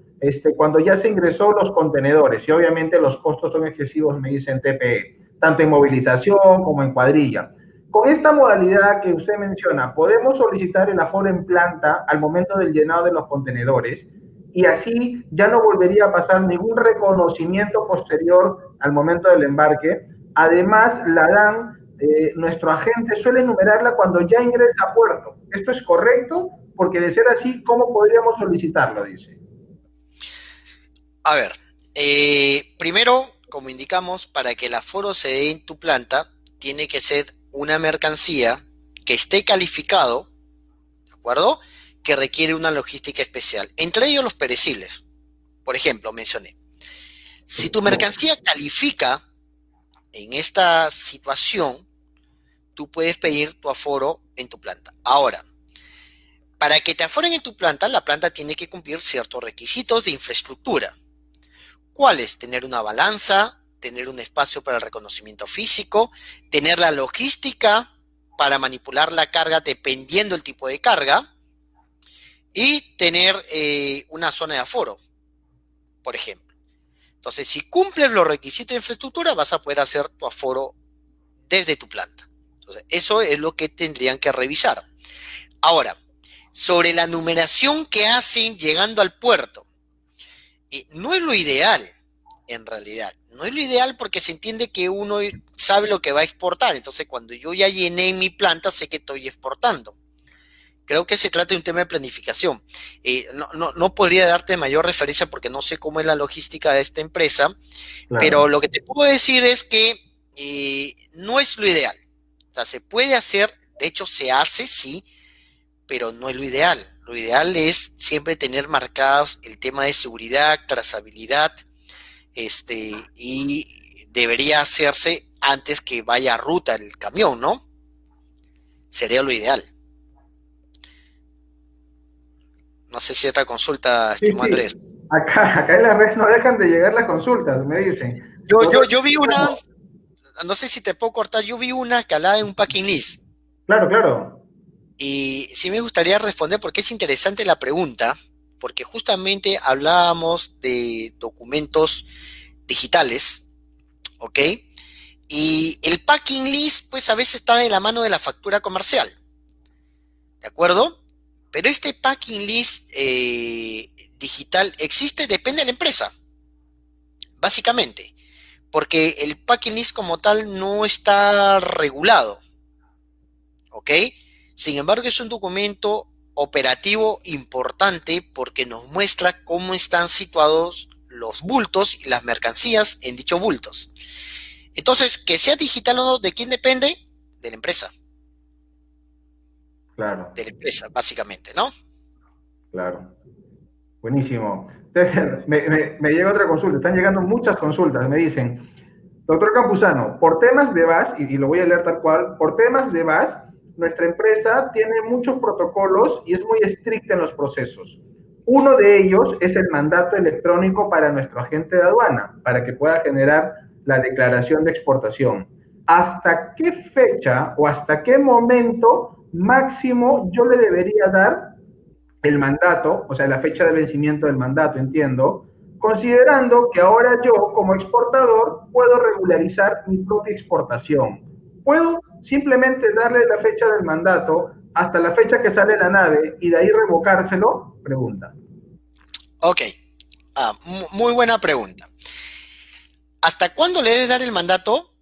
cuando ya se ingresó los contenedores y obviamente los costos son excesivos, me dicen TPE, tanto en movilización como en cuadrilla. Con esta modalidad que usted menciona, podemos solicitar el aforo en planta al momento del llenado de los contenedores y así ya no volvería a pasar ningún reconocimiento posterior al momento del embarque. Además, la DAN, nuestro agente suele enumerarla cuando ya ingresa a puerto. ¿Esto es correcto? Porque de ser así, ¿cómo podríamos solicitarlo? Dice. A ver, primero, como indicamos, para que el aforo se dé en tu planta, tiene que ser una mercancía que esté calificado, ¿de acuerdo? Que requiere una logística especial. Entre ellos los perecibles. Por ejemplo, mencioné. Si tu mercancía califica en esta situación, tú puedes pedir tu aforo en tu planta. Ahora, para que te aforen en tu planta, la planta tiene que cumplir ciertos requisitos de infraestructura. ¿Cuáles? Tener una balanza, tener un espacio para el reconocimiento físico, tener la logística para manipular la carga dependiendo del tipo de carga, y tener una zona de aforo, por ejemplo. Entonces, si cumples los requisitos de infraestructura, vas a poder hacer tu aforo desde tu planta. Entonces, eso es lo que tendrían que revisar. Ahora, sobre la numeración que hacen llegando al puerto, no es lo ideal, en realidad. No es lo ideal porque se entiende que uno sabe lo que va a exportar. Entonces, cuando yo ya llené mi planta, sé que estoy exportando. Creo que se trata de un tema de planificación. No podría darte mayor referencia porque no sé cómo es la logística de esta empresa, pero Claro. lo que te puedo decir es que no es lo ideal. O sea, se puede hacer, de hecho se hace, sí, pero no es lo ideal. Lo ideal es siempre tener marcados el tema de seguridad, trazabilidad, y debería hacerse antes que vaya a ruta el camión, ¿no? Sería lo ideal. No sé si otra consulta, Sí, estimado sí. Andrés. Acá en la red no dejan de llegar las consultas, me dicen. Yo, yo, Nosotros, yo vi una, bueno, no sé si te puedo cortar, yo vi una que hablaba de un packing list. claro, claro. Y sí me gustaría responder porque es interesante la pregunta, porque justamente hablábamos de documentos digitales, ¿ok? Y el packing list, pues a veces está de la mano de la factura comercial, ¿de acuerdo? Pero este packing list digital existe, depende de la empresa, básicamente, porque el packing list como tal no está regulado, ¿ok? Sin embargo, es un documento operativo importante porque nos muestra cómo están situados los bultos y las mercancías en dichos bultos. Entonces, que sea digital o no, ¿de quién depende? De la empresa, Claro, básicamente, ¿no? claro. Buenísimo. Entonces, me llega otra consulta. Están llegando muchas consultas. Me dicen, doctor Campuzano, por temas de VAS, y lo voy a leer tal cual, por temas de VAS, nuestra empresa tiene muchos protocolos y es muy estricta en los procesos. Uno de ellos es el mandato electrónico para nuestro agente de aduana, para que pueda generar la declaración de exportación. ¿Hasta qué fecha o hasta qué momento máximo yo le debería dar el mandato, o sea, la fecha de vencimiento del mandato, entiendo, considerando que ahora yo, como exportador, puedo regularizar mi propia exportación? ¿Puedo simplemente darle la fecha del mandato hasta la fecha que sale la nave y de ahí revocárselo? Pregunta. Ok, muy buena pregunta. ¿Hasta cuándo le debes dar el mandato?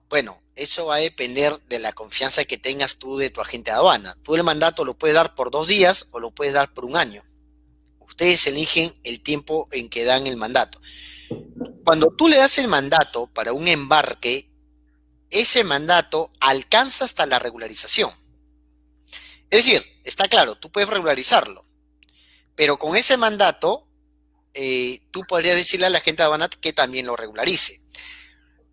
Bueno, eso va a depender de la confianza que tengas tú de tu agente de aduana. Tú el mandato lo puedes dar por 2 días o lo puedes dar por un año. Ustedes eligen el tiempo en que dan el mandato. Cuando tú le das el mandato para un embarque, ese mandato alcanza hasta la regularización. Es decir, está claro, tú puedes regularizarlo, pero con ese mandato tú podrías decirle a la agente de aduana que también lo regularice.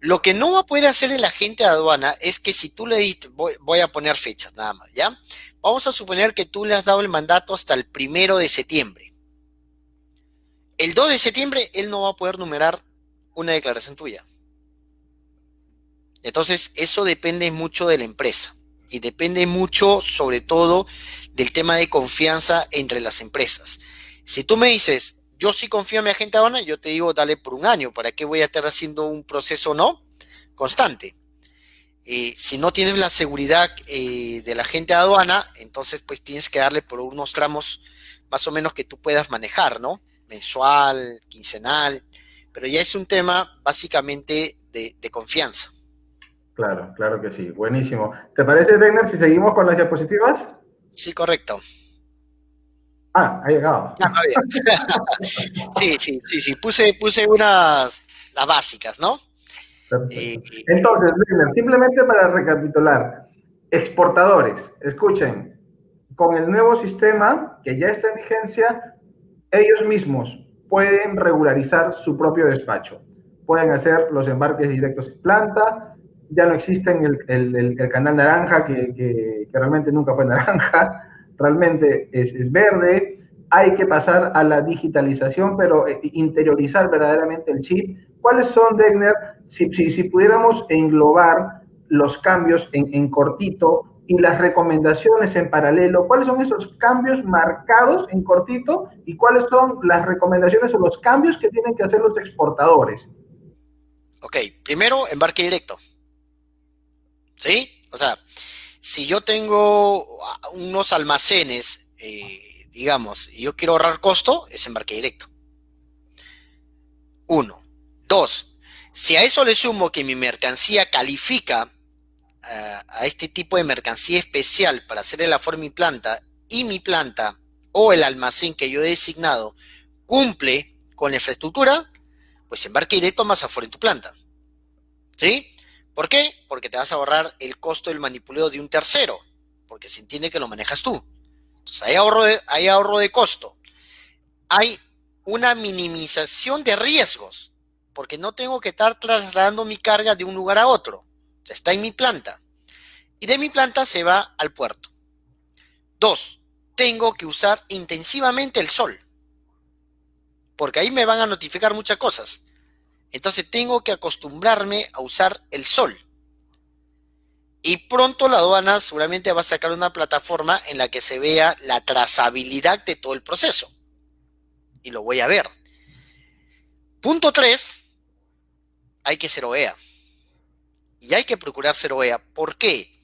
Lo que no va a poder hacer el agente de aduana es que si tú le diste, voy a poner fechas nada más, ¿ya? Vamos a suponer que tú le has dado el mandato hasta el 1 de septiembre. El 2 de septiembre él no va a poder numerar una declaración tuya. Entonces, eso depende mucho de la empresa y depende mucho, sobre todo, del tema de confianza entre las empresas. Si tú me dices, yo sí confío en mi agente de aduana, yo te digo, dale por un año. ¿Para qué voy a estar haciendo un proceso no constante? Si no tienes la seguridad de la agente de aduana, entonces pues tienes que darle por unos tramos más o menos que tú puedas manejar, ¿no? Mensual, quincenal, pero ya es un tema básicamente de confianza. Claro, claro que sí. Buenísimo. ¿Te parece, Degner, si seguimos con las diapositivas? Sí, correcto. Ah, ha llegado. Ah, bien. Sí. Puse las básicas, ¿no? Eh, Perfecto. Entonces, Degner, simplemente para recapitular, exportadores, escuchen, con el nuevo sistema que ya está en vigencia, ellos mismos pueden regularizar su propio despacho. Pueden hacer los embarques directos en planta, ya no existe el canal naranja, que realmente nunca fue naranja, realmente es verde. Hay que pasar a la digitalización, pero interiorizar verdaderamente el chip. ¿Cuáles son, Degner, si pudiéramos englobar los cambios en cortito y las recomendaciones en paralelo, ¿cuáles son esos cambios marcados en cortito y cuáles son las recomendaciones o los cambios que tienen que hacer los exportadores? Ok, primero, embarque directo. ¿Sí? O sea, si yo tengo unos almacenes, digamos, y yo quiero ahorrar costo, es embarque directo. Uno. Dos, si a eso le sumo que mi mercancía califica a este tipo de mercancía especial para hacerle la forma mi planta y mi planta o el almacén que yo he designado cumple con la infraestructura, pues embarque directo más afuera en tu planta. ¿Sí? ¿Por qué? Porque te vas a ahorrar el costo del manipuleo de un tercero, porque se entiende que lo manejas tú. Entonces hay ahorro de costo. Hay una minimización de riesgos, porque no tengo que estar trasladando mi carga de un lugar a otro. Está en mi planta. Y de mi planta se va al puerto. Dos, tengo que usar intensivamente el sol, porque ahí me van a notificar muchas cosas. Entonces tengo que acostumbrarme a usar el sol. Y pronto la aduana seguramente va a sacar una plataforma en la que se vea la trazabilidad de todo el proceso. Y lo voy a ver. Punto 3, hay que ser OEA. Y hay que procurar ser OEA. ¿Por qué?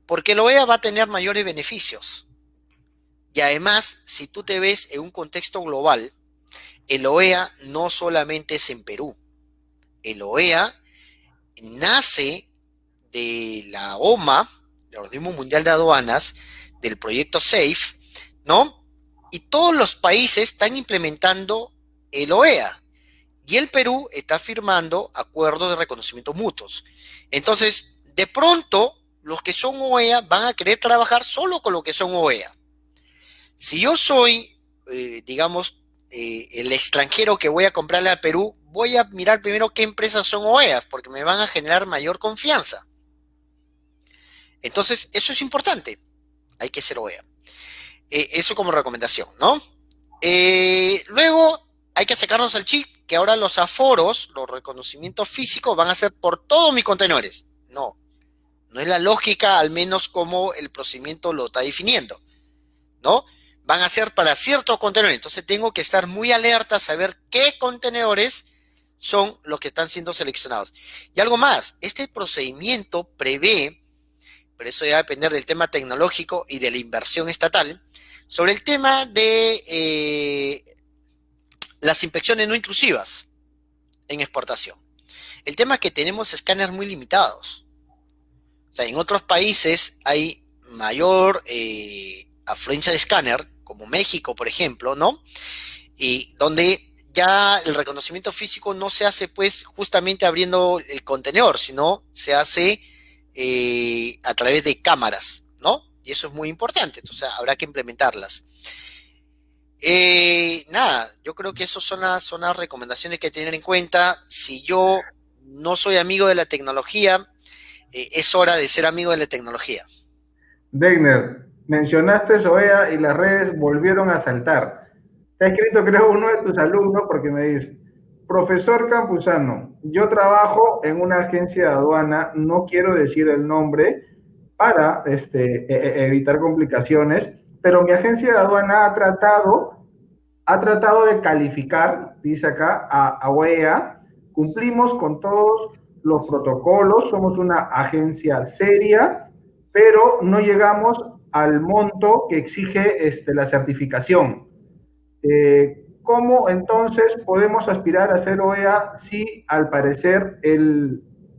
Porque el OEA va a tener mayores beneficios. Y además, si tú te ves en un contexto global, el OEA no solamente es en Perú. El OEA nace de la OMA, el Organismo Mundial de Aduanas, del proyecto SAFE, ¿no? Y todos los países están implementando el OEA. Y el Perú está firmando acuerdos de reconocimiento mutuos. Entonces, de pronto, los que son OEA van a querer trabajar solo con lo que son OEA. Si yo soy, digamos, el extranjero que voy a comprarle al Perú, voy a mirar primero qué empresas son OEA, porque me van a generar mayor confianza. Entonces, eso es importante. Hay que ser OEA. Eso como recomendación, ¿no? Luego, hay que sacarnos el chip que ahora los aforos, los reconocimientos físicos, van a ser por todos mis contenedores. No, no es la lógica, al menos como el procedimiento lo está definiendo, ¿no? Van a ser para ciertos contenedores. Entonces tengo que estar muy alerta a saber qué contenedores son los que están siendo seleccionados. Y algo más, este procedimiento prevé, pero eso ya va a depender del tema tecnológico y de la inversión estatal, sobre el tema de las inspecciones no intrusivas en exportación. El tema es que tenemos escáneres muy limitados. O sea, en otros países hay mayor afluencia de escáner, como México, por ejemplo, ¿no? Y donde ya el reconocimiento físico no se hace, pues, justamente abriendo el contenedor, sino se hace a través de cámaras, ¿no? Y eso es muy importante, entonces habrá que implementarlas. Nada, yo creo que esas son las recomendaciones que hay que tener en cuenta. Si yo no soy amigo de la tecnología, es hora de ser amigo de la tecnología. Degner, mencionaste SOEA y las redes volvieron a saltar. Te ha escrito, creo, uno de tus alumnos porque me dice, profesor Campuzano, yo trabajo en una agencia de aduana, no quiero decir el nombre para evitar complicaciones, pero mi agencia de aduana ha tratado de calificar, dice acá, a OEA, cumplimos con todos los protocolos, somos una agencia seria, pero no llegamos al monto que exige la certificación. ¿Cómo entonces podemos aspirar a ser OEA si al parecer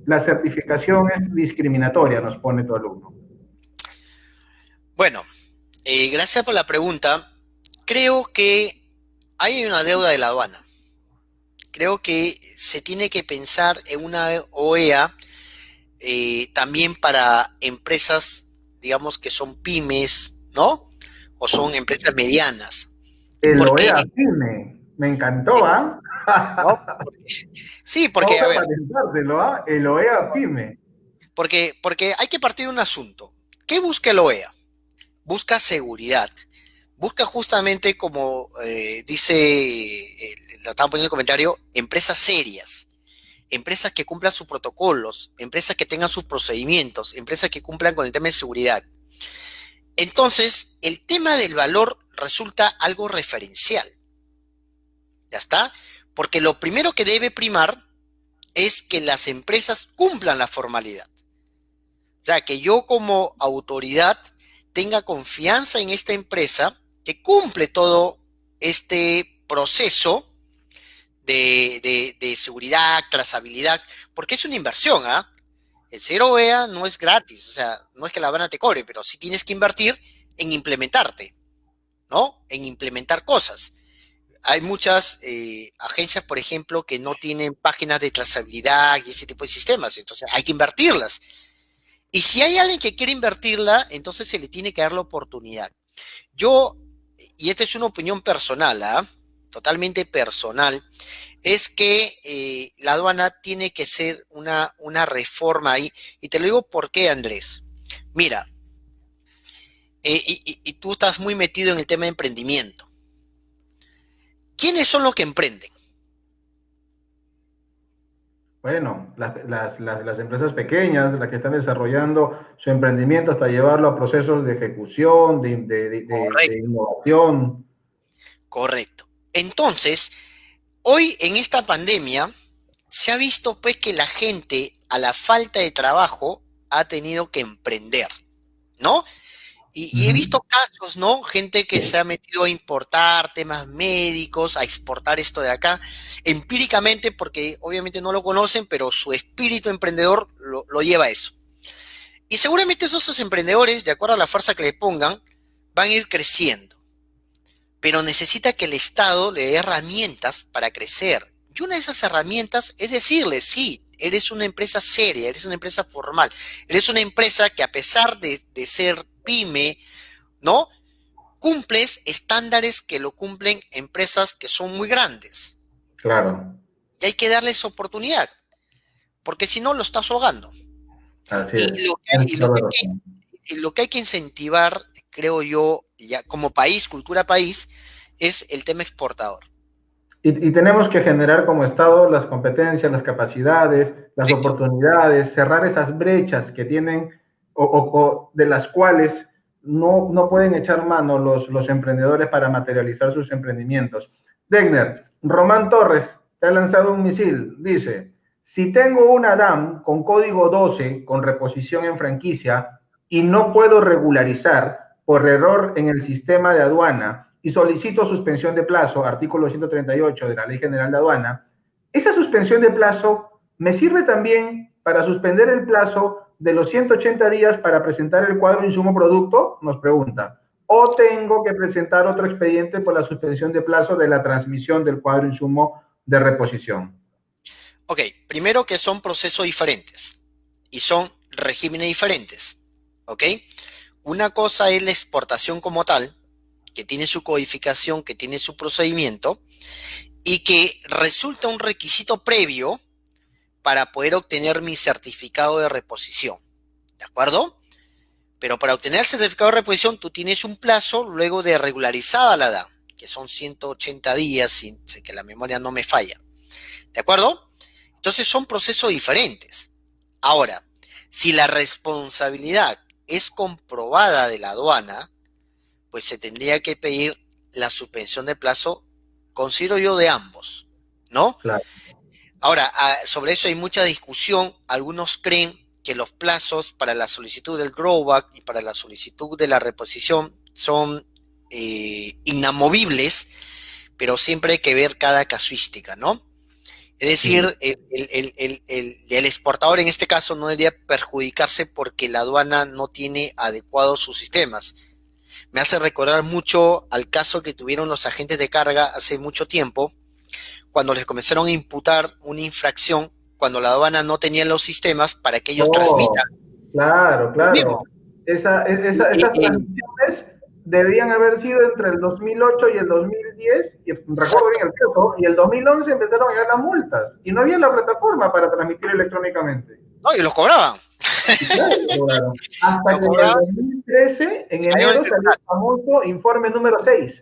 la certificación es discriminatoria, nos pone tu alumno? Bueno, gracias por la pregunta. Creo que hay una deuda de la aduana. Creo que se tiene que pensar en una OEA también para empresas, digamos, que son pymes, ¿no? O son empresas medianas. El Porque, OEA firme, me encantó, ¿ah? ¿no? Sí, porque, Vamos a a ver, patentártelo, ¿ah? El OEA PYME. porque hay que partir de un asunto. ¿Qué busca el OEA? Busca seguridad. Busca justamente, como dice, lo estaba poniendo en el comentario, empresas serias. empresas que cumplan sus protocolos, empresas que tengan sus procedimientos, empresas que cumplan con el tema de seguridad. Entonces, el tema del valor resulta algo referencial. ¿Ya está? Porque lo primero que debe primar es que las empresas cumplan la formalidad. O sea, que yo como autoridad tenga confianza en esta empresa que cumple todo este proceso de seguridad, trazabilidad, porque es una inversión, ¿ah? El cero OEA no es gratis, o sea, no es que la Habana te cobre, pero sí tienes que invertir en implementarte, ¿no? En implementar cosas. Hay muchas agencias, por ejemplo, que no tienen páginas de trazabilidad y ese tipo de sistemas, entonces hay que invertirlas. Y si hay alguien que quiere invertirla, entonces se le tiene que dar la oportunidad. Yo, y esta es una opinión personal, ¿ah? Totalmente personal, es que la aduana tiene que ser una reforma ahí. Y te lo digo por qué, Andrés. Mira, y tú estás muy metido en el tema de emprendimiento. ¿Quiénes son los que emprenden? Bueno, las empresas pequeñas, las que están desarrollando su emprendimiento hasta llevarlo a procesos de ejecución, de Correcto, innovación. correcto. Entonces, hoy en esta pandemia se ha visto pues que la gente a la falta de trabajo ha tenido que emprender, ¿no? Y he Ujú. visto casos, ¿no? Gente que se ha metido a importar temas médicos, a exportar esto de acá, empíricamente, porque obviamente no lo conocen, pero su espíritu emprendedor lo lleva a eso. Y seguramente esos emprendedores, de acuerdo a la fuerza que le pongan, van a ir creciendo. Pero necesita que el Estado le dé herramientas para crecer. Y una de esas herramientas es decirle, sí, eres una empresa seria, eres una empresa formal, eres una empresa que a pesar de ser pyme, ¿no? Cumples estándares que lo cumplen empresas que son muy grandes. Claro, Y hay que darles oportunidad, porque si no lo estás ahogando. así Y es. lo que hay, Tienes toda la razón. y lo que hay que incentivar, creo yo, ya como país, cultura país, es el tema exportador. Y tenemos que generar como Estado las competencias, las capacidades, las Correcto. oportunidades, cerrar esas brechas que tienen o de las cuales no pueden echar mano los emprendedores para materializar sus emprendimientos. Degner, Román Torres te ha lanzado un misil. Dice, si tengo una DAM con código 12 con reposición en franquicia y no puedo regularizar por error en el sistema de aduana y solicito suspensión de plazo, artículo 138 de la Ley General de Aduana, esa suspensión de plazo me sirve también para suspender el plazo de los 180 días para presentar el cuadro insumo producto, nos pregunta. O tengo que presentar otro expediente por la suspensión de plazo de la transmisión del cuadro insumo de reposición. Ok, primero que son procesos diferentes y son regímenes diferentes. ¿Ok? Una cosa es la exportación como tal, que tiene su codificación, que tiene su procedimiento, y que resulta un requisito previo para poder obtener mi certificado de reposición. ¿De acuerdo? Pero para obtener el certificado de reposición, tú tienes un plazo luego de regularizada la edad, que son 180 días, sin que la memoria no me falla. ¿De acuerdo? Entonces son procesos diferentes. Ahora, si la responsabilidad es comprobada de la aduana, pues se tendría que pedir la suspensión de plazo, considero yo, de ambos, ¿no? Claro. Ahora, sobre eso hay mucha discusión. Algunos creen que los plazos para la solicitud del drawback y para la solicitud de la reposición son inamovibles, pero siempre hay que ver cada casuística, ¿no? Es Sí. decir, el exportador en este caso no debería perjudicarse porque la aduana no tiene adecuados sus sistemas. Me hace recordar mucho al caso que tuvieron los agentes de carga hace mucho tiempo, cuando les comenzaron a imputar una infracción, cuando la aduana no tenía los sistemas para que ellos Oh, transmitan claro, lo claro. mismo. Esas transmisiones debían haber sido entre el 2008 y el 2010, y recuerdo Exacto. bien el caso, y el 2011 empezaron a llegar las multas, y no había la plataforma para transmitir electrónicamente. No, y los cobraban. Y claro, lo lograron. Hasta Los que en el cobraban 2013, y en se cayó en el enero, salió tribunal. el famoso informe número 6.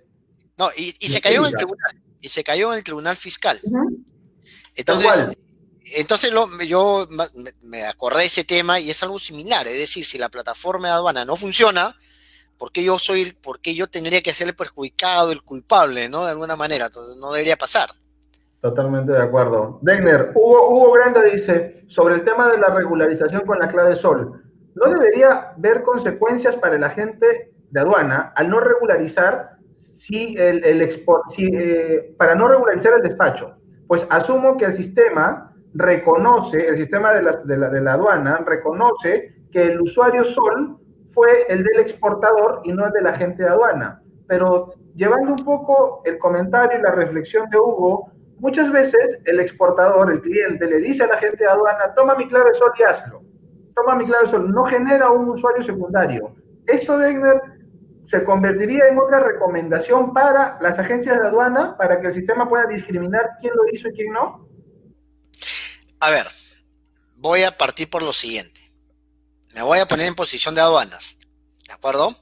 No, y De se cayó en el Erika. tribunal. Y se cayó en el tribunal fiscal. Ujú. Tal Entonces, cual. Entonces yo me acordé de ese tema y es algo similar, es decir, si la plataforma de aduana no funciona, ¿por qué yo tendría que ser el perjudicado, el culpable, ¿no? De alguna manera, entonces no debería pasar. Totalmente de acuerdo. Degner, Hugo Granda dice, sobre el tema de la regularización con la clave Sol, ¿no debería haber consecuencias para el agente de aduana al no regularizar si para no regularizar el despacho? Pues asumo que el sistema reconoce, el sistema de la aduana reconoce que el usuario Sol fue el del exportador y no el del agente de aduana. Pero llevando un poco el comentario y la reflexión de Hugo, muchas veces el exportador, el cliente, le dice a la gente de aduana, toma mi clave Sol y hazlo. Toma mi clave Sol, no genera un usuario secundario. Esto, Degner, se convertiría en otra recomendación para las agencias de aduana para que el sistema pueda discriminar quién lo hizo y quién no. A ver, voy a partir por lo siguiente. Me voy a poner en posición de aduanas, ¿de acuerdo?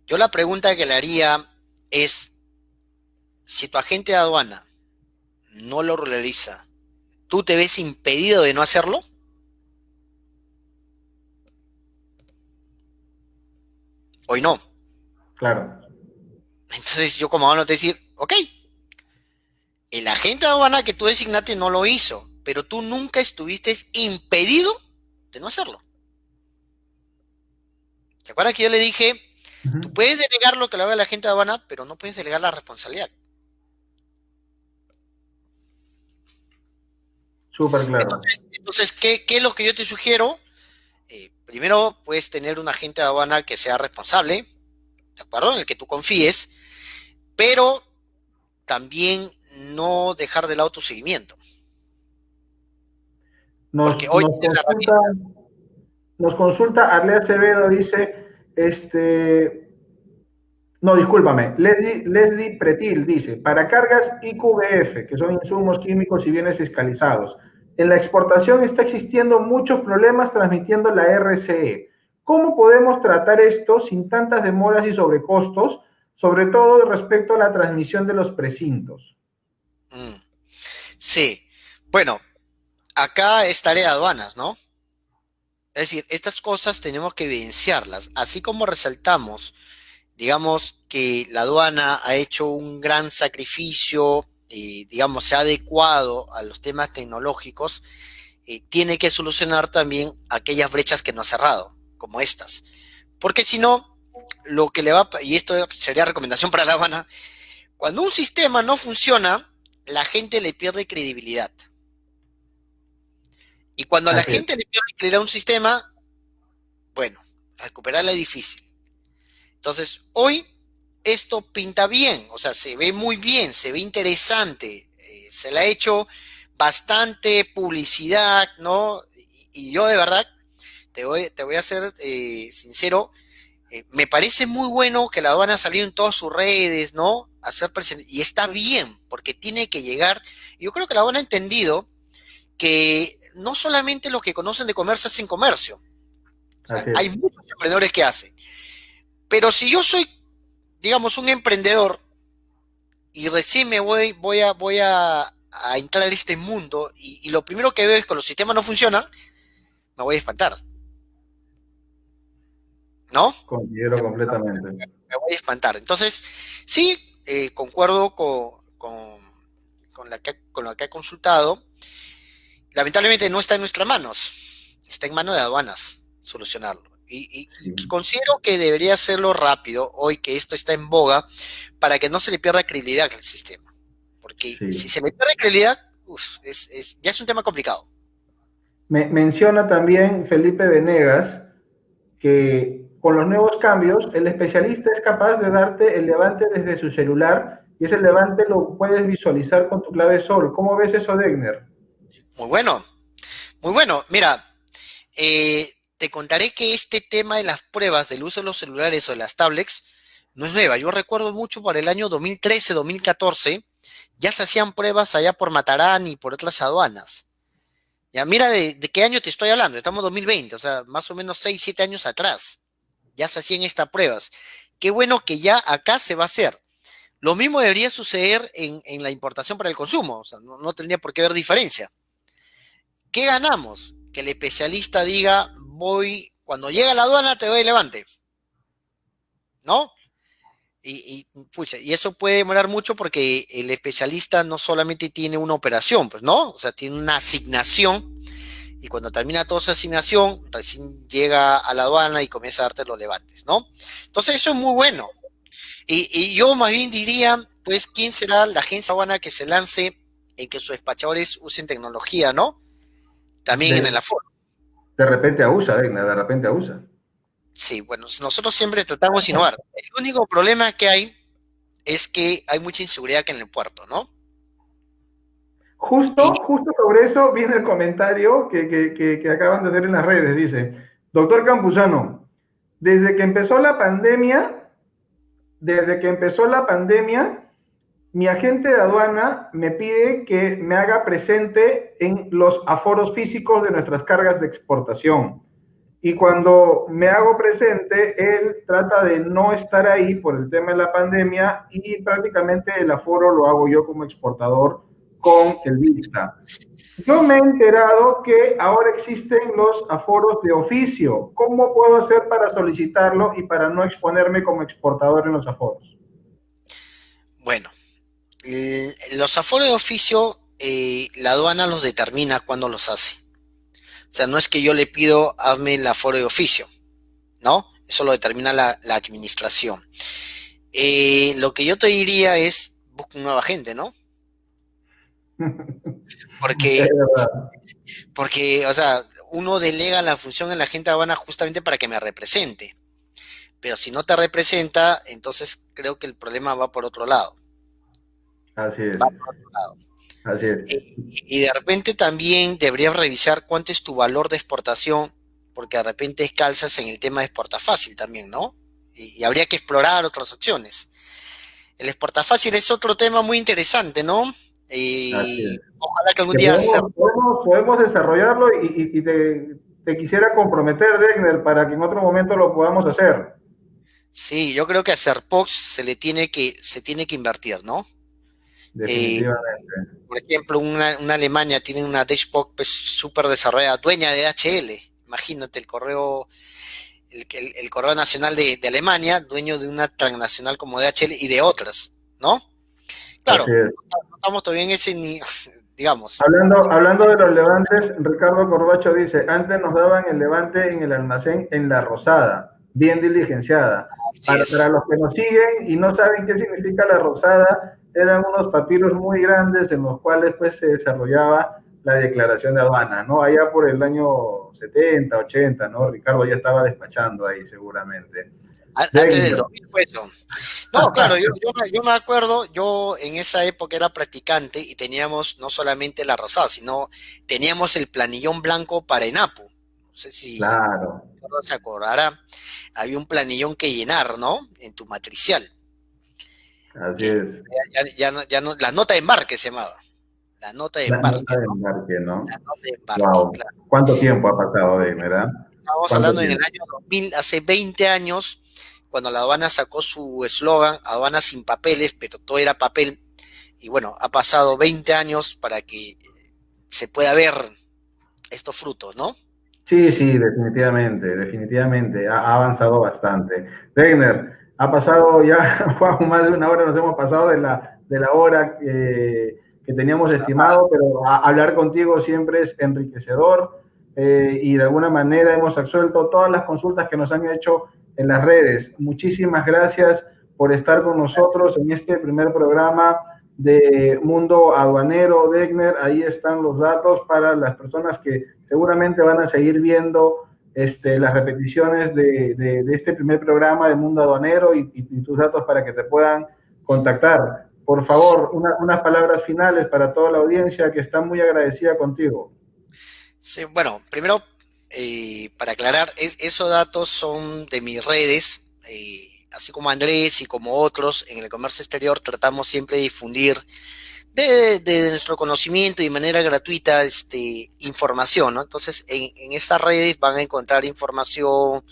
Yo la pregunta que le haría es, si tu agente de aduana no lo regulariza, ¿tú te ves impedido de no hacerlo? Hoy no. Claro. Entonces yo como aduana te decir, ok, el agente de aduana que tú designaste no lo hizo, pero tú nunca estuviste impedido de no hacerlo. ¿Se acuerdan que yo le dije, tú puedes delegar lo que le haga la agente de aduana, pero no puedes delegar la responsabilidad? Súper claro. Entonces ¿qué es lo que yo te sugiero? Primero, puedes tener un agente de aduana que sea responsable, ¿de acuerdo? En el que tú confíes, pero también no dejar de lado tu seguimiento. Porque hoy nos consulta Arlea Acevedo, dice, no, discúlpame, Leslie Pretil dice, para cargas IQBF, que son insumos químicos y bienes fiscalizados, en la exportación está existiendo muchos problemas transmitiendo la RCE. ¿Cómo podemos tratar esto sin tantas demoras y sobrecostos, sobre todo respecto a la transmisión de los precintos? Sí, bueno, acá es tarea de aduanas, ¿no? Es decir, estas cosas tenemos que evidenciarlas, así como resaltamos, digamos, que la aduana ha hecho un gran sacrificio, digamos, se ha adecuado a los temas tecnológicos, tiene que solucionar también aquellas brechas que no ha cerrado, como estas. Porque si no, lo que le va, y esto sería recomendación para la aduana, cuando un sistema no funciona, la gente le pierde credibilidad. Y cuando a la gente le pierde credibilidad a un sistema, bueno, recuperarla es difícil. Entonces, hoy esto pinta bien, o sea, se ve muy bien, se ve interesante, se le ha hecho bastante publicidad, ¿no? Y yo de verdad, te voy a ser sincero, me parece muy bueno que la aduana ha salido en todas sus redes, ¿no? Hacer y está bien, porque tiene que llegar. Yo creo que la aduana ha entendido que no solamente los que conocen de comercio hacen comercio. O sea, hay muchos emprendedores que hacen. Pero si yo soy, digamos, un emprendedor y recién voy a entrar en este mundo y lo primero que veo es que los sistemas no funcionan, me voy a espantar. ¿No? Considero completamente. Me voy a espantar. Entonces, sí, concuerdo con lo que ha consultado. Lamentablemente no está en nuestras manos, está en manos de aduanas solucionarlo. Y considero que debería hacerlo rápido, hoy que esto está en boga, para que no se le pierda credibilidad al sistema. Porque si se le pierde credibilidad, ya es un tema complicado. Menciona también Felipe Venegas que con los nuevos cambios, el especialista es capaz de darte el levante desde su celular y ese levante lo puedes visualizar con tu clave Sol. ¿Cómo ves eso, Degner? Muy bueno, muy bueno. Mira, te contaré que este tema de las pruebas del uso de los celulares o de las tablets no es nueva. Yo recuerdo mucho por el año 2013, 2014, ya se hacían pruebas allá por Matarán y por otras aduanas. Ya, mira de qué año te estoy hablando, estamos en 2020, o sea, más o menos 6, 7 años atrás. Ya se hacían estas pruebas. Qué bueno que ya acá se va a hacer. Lo mismo debería suceder en la importación para el consumo, o sea, no tendría por qué haber diferencia. ¿Qué ganamos? Que el especialista diga, cuando llega a la aduana te doy el levante, ¿no? Pucha, y eso puede demorar mucho porque el especialista no solamente tiene una operación, pues, ¿no? O sea, tiene una asignación y cuando termina toda esa asignación, recién llega a la aduana y comienza a darte los levantes, ¿no? Entonces eso es muy bueno. Y yo más bien diría, pues, ¿quién será la agencia aduana que se lance en que sus despachadores usen tecnología, ¿no? También en el De, aforo. de repente a USA, de repente a USA. Sí, bueno, nosotros siempre tratamos de innovar. El único problema que hay es que hay mucha inseguridad que en el puerto, ¿no? Y Justo sobre eso viene el comentario que acaban de hacer en las redes. Dice, doctor Campuzano, desde que empezó la pandemia, desde que empezó la pandemia, mi agente de aduana me pide que me haga presente en los aforos físicos de nuestras cargas de exportación. Y cuando me hago presente, él trata de no estar ahí por el tema de la pandemia y prácticamente el aforo lo hago yo como exportador con el VISTA. Yo me he enterado que ahora existen los aforos de oficio. ¿Cómo puedo hacer para solicitarlo y para no exponerme como exportador en los aforos? bueno, los aforos de oficio, la aduana los determina cuando los hace. O sea, no es que yo le pido, hazme el aforo de oficio, ¿no? Eso lo determina la administración. Lo que yo te diría es, busca un nuevo agente, ¿no? Es Porque, verdad. o sea, uno delega la función en la agente de aduana justamente para que me represente. Pero si no te representa, entonces creo que el problema va por otro lado. Así es, Va por otro lado. así es. Y de repente también deberías revisar cuánto es tu valor de exportación, porque de repente calzas en el tema de exporta fácil también, ¿no? Y habría que explorar otras opciones. El exporta fácil es otro tema muy interesante, ¿no? Así Y es. ojalá que algún Que día se... podemos desarrollarlo y te quisiera comprometer, Degner, para que en otro momento lo podamos hacer. Sí, yo creo que a Serpox se tiene que invertir, ¿no? Eh, Definitivamente. por ejemplo, una Alemania tiene una dashboard pues, súper desarrollada, dueña de DHL. Imagínate el correo nacional de Alemania, dueño de una transnacional como DHL y de otras, ¿no? Así Claro, es. no estamos todavía en ese, digamos, Hablando de los levantes, Ricardo Corbacho dice, antes nos daban el levante en el almacén en La Rosada, bien diligenciada. así Para es. los que nos siguen y no saben qué significa La Rosada, eran unos papiros muy grandes en los cuales pues se desarrollaba la declaración de aduana, ¿no? Allá por el año 70, 80, ¿no? Ricardo ya estaba despachando ahí seguramente. Antes del Degner, 2000 fue eso. No, claro, yo me acuerdo, yo en esa época era practicante y teníamos no solamente la rosada, sino teníamos el planillón blanco para ENAPU. No sé si claro, se acordará, había un planillón que llenar, ¿no? En tu matricial, así que es. la nota de embarque se llamaba, la nota de La embarque, nota de ¿no? embarque, ¿no? La nota de embarque, Wow. claro. ¿Cuánto tiempo ha pasado, Degner, ah? Estábamos ¿Cuánto hablando en el tiempo? año 2000, hace 20 años, cuando la aduana sacó su eslogan, aduana sin papeles, pero todo era papel. Y bueno, ha pasado 20 años para que se pueda ver estos frutos, ¿no? Sí, sí, definitivamente, definitivamente, ha avanzado bastante. Degner, ha pasado ya, Juan, más de una hora, nos hemos pasado de la hora que teníamos estimado, pero hablar contigo siempre es enriquecedor y de alguna manera hemos absuelto todas las consultas que nos han hecho en las redes. Muchísimas gracias por estar con nosotros en este primer programa de Mundo Aduanero, Degner. Ahí están los datos para las personas que seguramente van a seguir viendo las repeticiones de este primer programa de Mundo Aduanero y tus datos para que te puedan contactar. Por favor, unas palabras finales para toda la audiencia que está muy agradecida contigo. Sí, bueno, primero, para aclarar, esos datos son de mis redes, así como Andrés y como otros en el comercio exterior, tratamos siempre de difundir de nuestro conocimiento y de manera gratuita información, ¿no? Entonces, en estas redes van a encontrar información,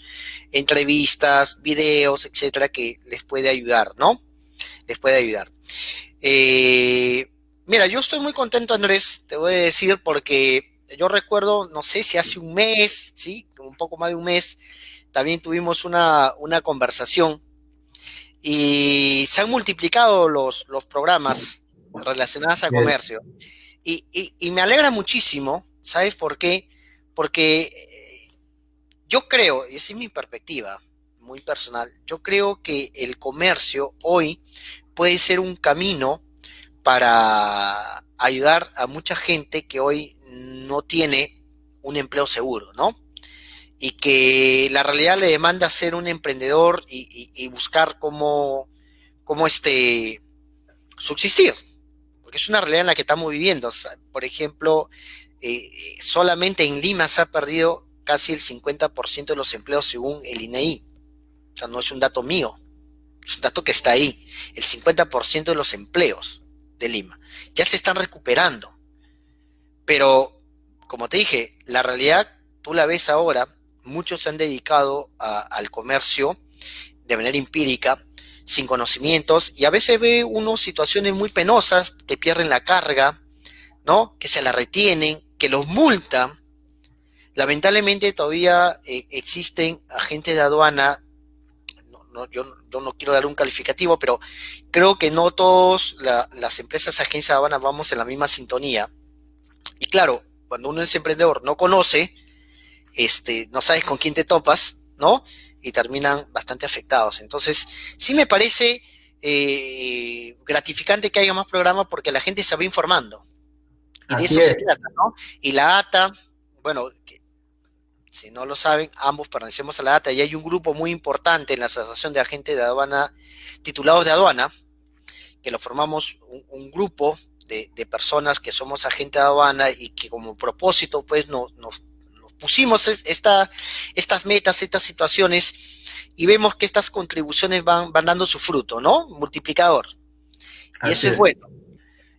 entrevistas, videos, etcétera, que les puede ayudar, ¿no? Les puede ayudar. Eh, Mira, yo estoy muy contento, Andrés, te voy a decir, porque yo recuerdo, no sé si hace un mes, ¿sí? Un poco más de un mes, también tuvimos una conversación y se han multiplicado los programas relacionados a Bien. comercio. Y me alegra muchísimo, ¿sabes por qué? Porque yo creo, y esa es mi perspectiva muy personal, yo creo que el comercio hoy puede ser un camino para ayudar a mucha gente que hoy no tiene un empleo seguro, ¿no? Y que la realidad le demanda ser un emprendedor y buscar cómo subsistir, porque es una realidad en la que estamos viviendo. O sea, por ejemplo, solamente en Lima se ha perdido casi el 50% de los empleos según el INEI. O sea, no es un dato mío, es un dato que está ahí. El 50% de los empleos de Lima ya se están recuperando. Pero, como te dije, la realidad, tú la ves ahora, muchos se han dedicado al comercio de manera empírica, sin conocimientos, y a veces ve uno situaciones muy penosas, que pierden la carga, ¿no? Que se la retienen, que los multan. Lamentablemente todavía existen agentes de aduana, yo no quiero dar un calificativo, pero creo que no todas las empresas agencias de aduana vamos en la misma sintonía. Y claro, cuando uno es emprendedor, no conoce, no sabes con quién te topas, ¿no? Y terminan bastante afectados. Entonces, sí me parece gratificante que haya más programas porque la gente se va informando. Y de Así eso se es, trata, ¿no? Y la ATA, bueno, si no lo saben, ambos pertenecemos a la ATA y hay un grupo muy importante en la Asociación de Agentes de Aduana, titulados de aduana, que lo formamos un grupo de personas que somos agentes de aduana y que como propósito, pues, nos pusimos estas metas, estas situaciones, y vemos que estas contribuciones van dando su fruto, ¿no? Multiplicador. Y así eso es es. bueno.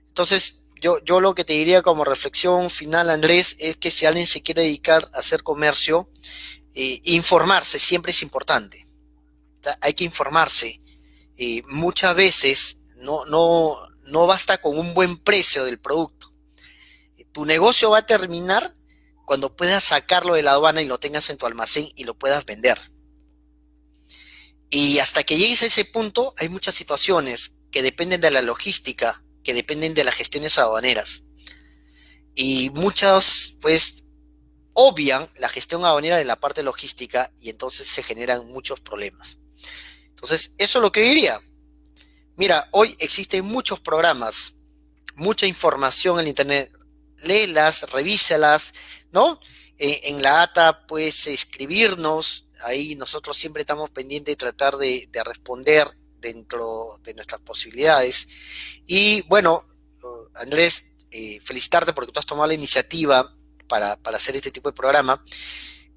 Entonces, yo lo que te diría como reflexión final, Andrés, es que si alguien se quiere dedicar a hacer comercio, informarse siempre es importante. O sea, hay que informarse. Muchas veces no basta con un buen precio del producto. Tu negocio va a terminar cuando puedas sacarlo de la aduana y lo tengas en tu almacén y lo puedas vender. Y hasta que llegues a ese punto, hay muchas situaciones que dependen de la logística, que dependen de las gestiones aduaneras. Y muchas, pues, obvian la gestión aduanera de la parte logística y entonces se generan muchos problemas. Entonces, eso es lo que diría. Mira, hoy existen muchos programas, mucha información en Internet. Léelas, revísalas, ¿no? En la ATA puedes escribirnos, ahí nosotros siempre estamos pendientes de tratar de responder dentro de nuestras posibilidades. Y bueno, Andrés, felicitarte porque tú has tomado la iniciativa para hacer este tipo de programa.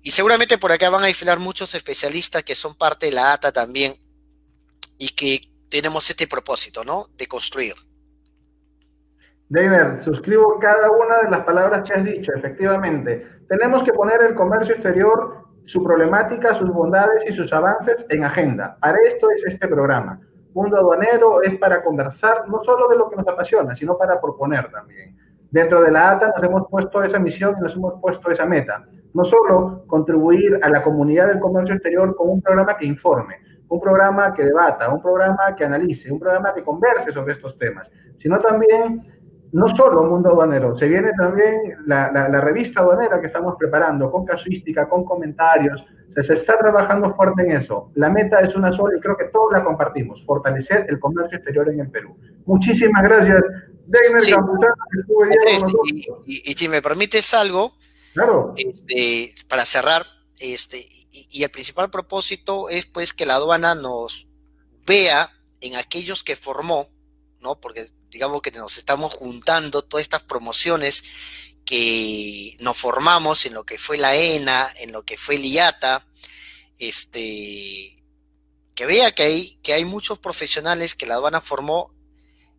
Y seguramente por acá van a desfilar muchos especialistas que son parte de la ATA también y que tenemos este propósito, ¿no? De construir. Deiner, suscribo cada una de las palabras que has dicho, efectivamente. Tenemos que poner el comercio exterior, su problemática, sus bondades y sus avances en agenda. Para esto es este programa. Mundo Aduanero es para conversar no solo de lo que nos apasiona, sino para proponer también. Dentro de la ATA nos hemos puesto esa misión y nos hemos puesto esa meta. No solo contribuir a la comunidad del comercio exterior con un programa que informe, un programa que debata, un programa que analice, un programa que converse sobre estos temas, sino también no solo Mundo Aduanero, se viene también la revista aduanera que estamos preparando, con casuística, con comentarios, se está trabajando fuerte en eso. La meta es una sola y creo que todos la compartimos, fortalecer el comercio exterior en el Perú. Muchísimas gracias, Deiner Sí, Campuzano, que estuvo hoy día con Andrés, nosotros. y si me permites algo, Claro, para cerrar, y el principal propósito es pues que la aduana nos vea en aquellos que formó, ¿no? Porque digamos que nos estamos juntando todas estas promociones que nos formamos en lo que fue la ENA, en lo que fue el IATA, que vea que hay muchos profesionales que la aduana formó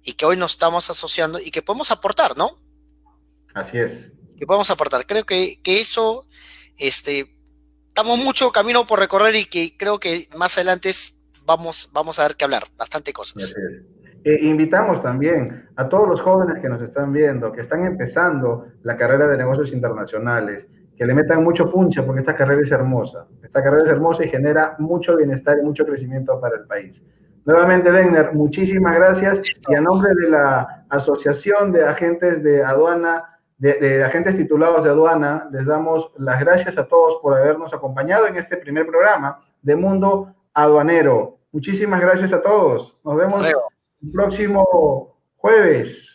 y que hoy nos estamos asociando y que podemos aportar, ¿no? así es. Que podemos aportar. Creo que eso, estamos mucho camino por recorrer y que creo que más adelante vamos a ver que hablar, bastante Así cosas. es. Invitamos también a todos los jóvenes que nos están viendo, que están empezando la carrera de negocios internacionales, que le metan mucho punche porque esta carrera es hermosa. Esta carrera es hermosa y genera mucho bienestar y mucho crecimiento para el país. Nuevamente, Degner, muchísimas gracias y a nombre de la Asociación de Agentes de Aduana, de agentes titulados de aduana, les damos las gracias a todos por habernos acompañado en este primer programa de Mundo Aduanero. Muchísimas gracias a todos. Nos vemos el próximo jueves.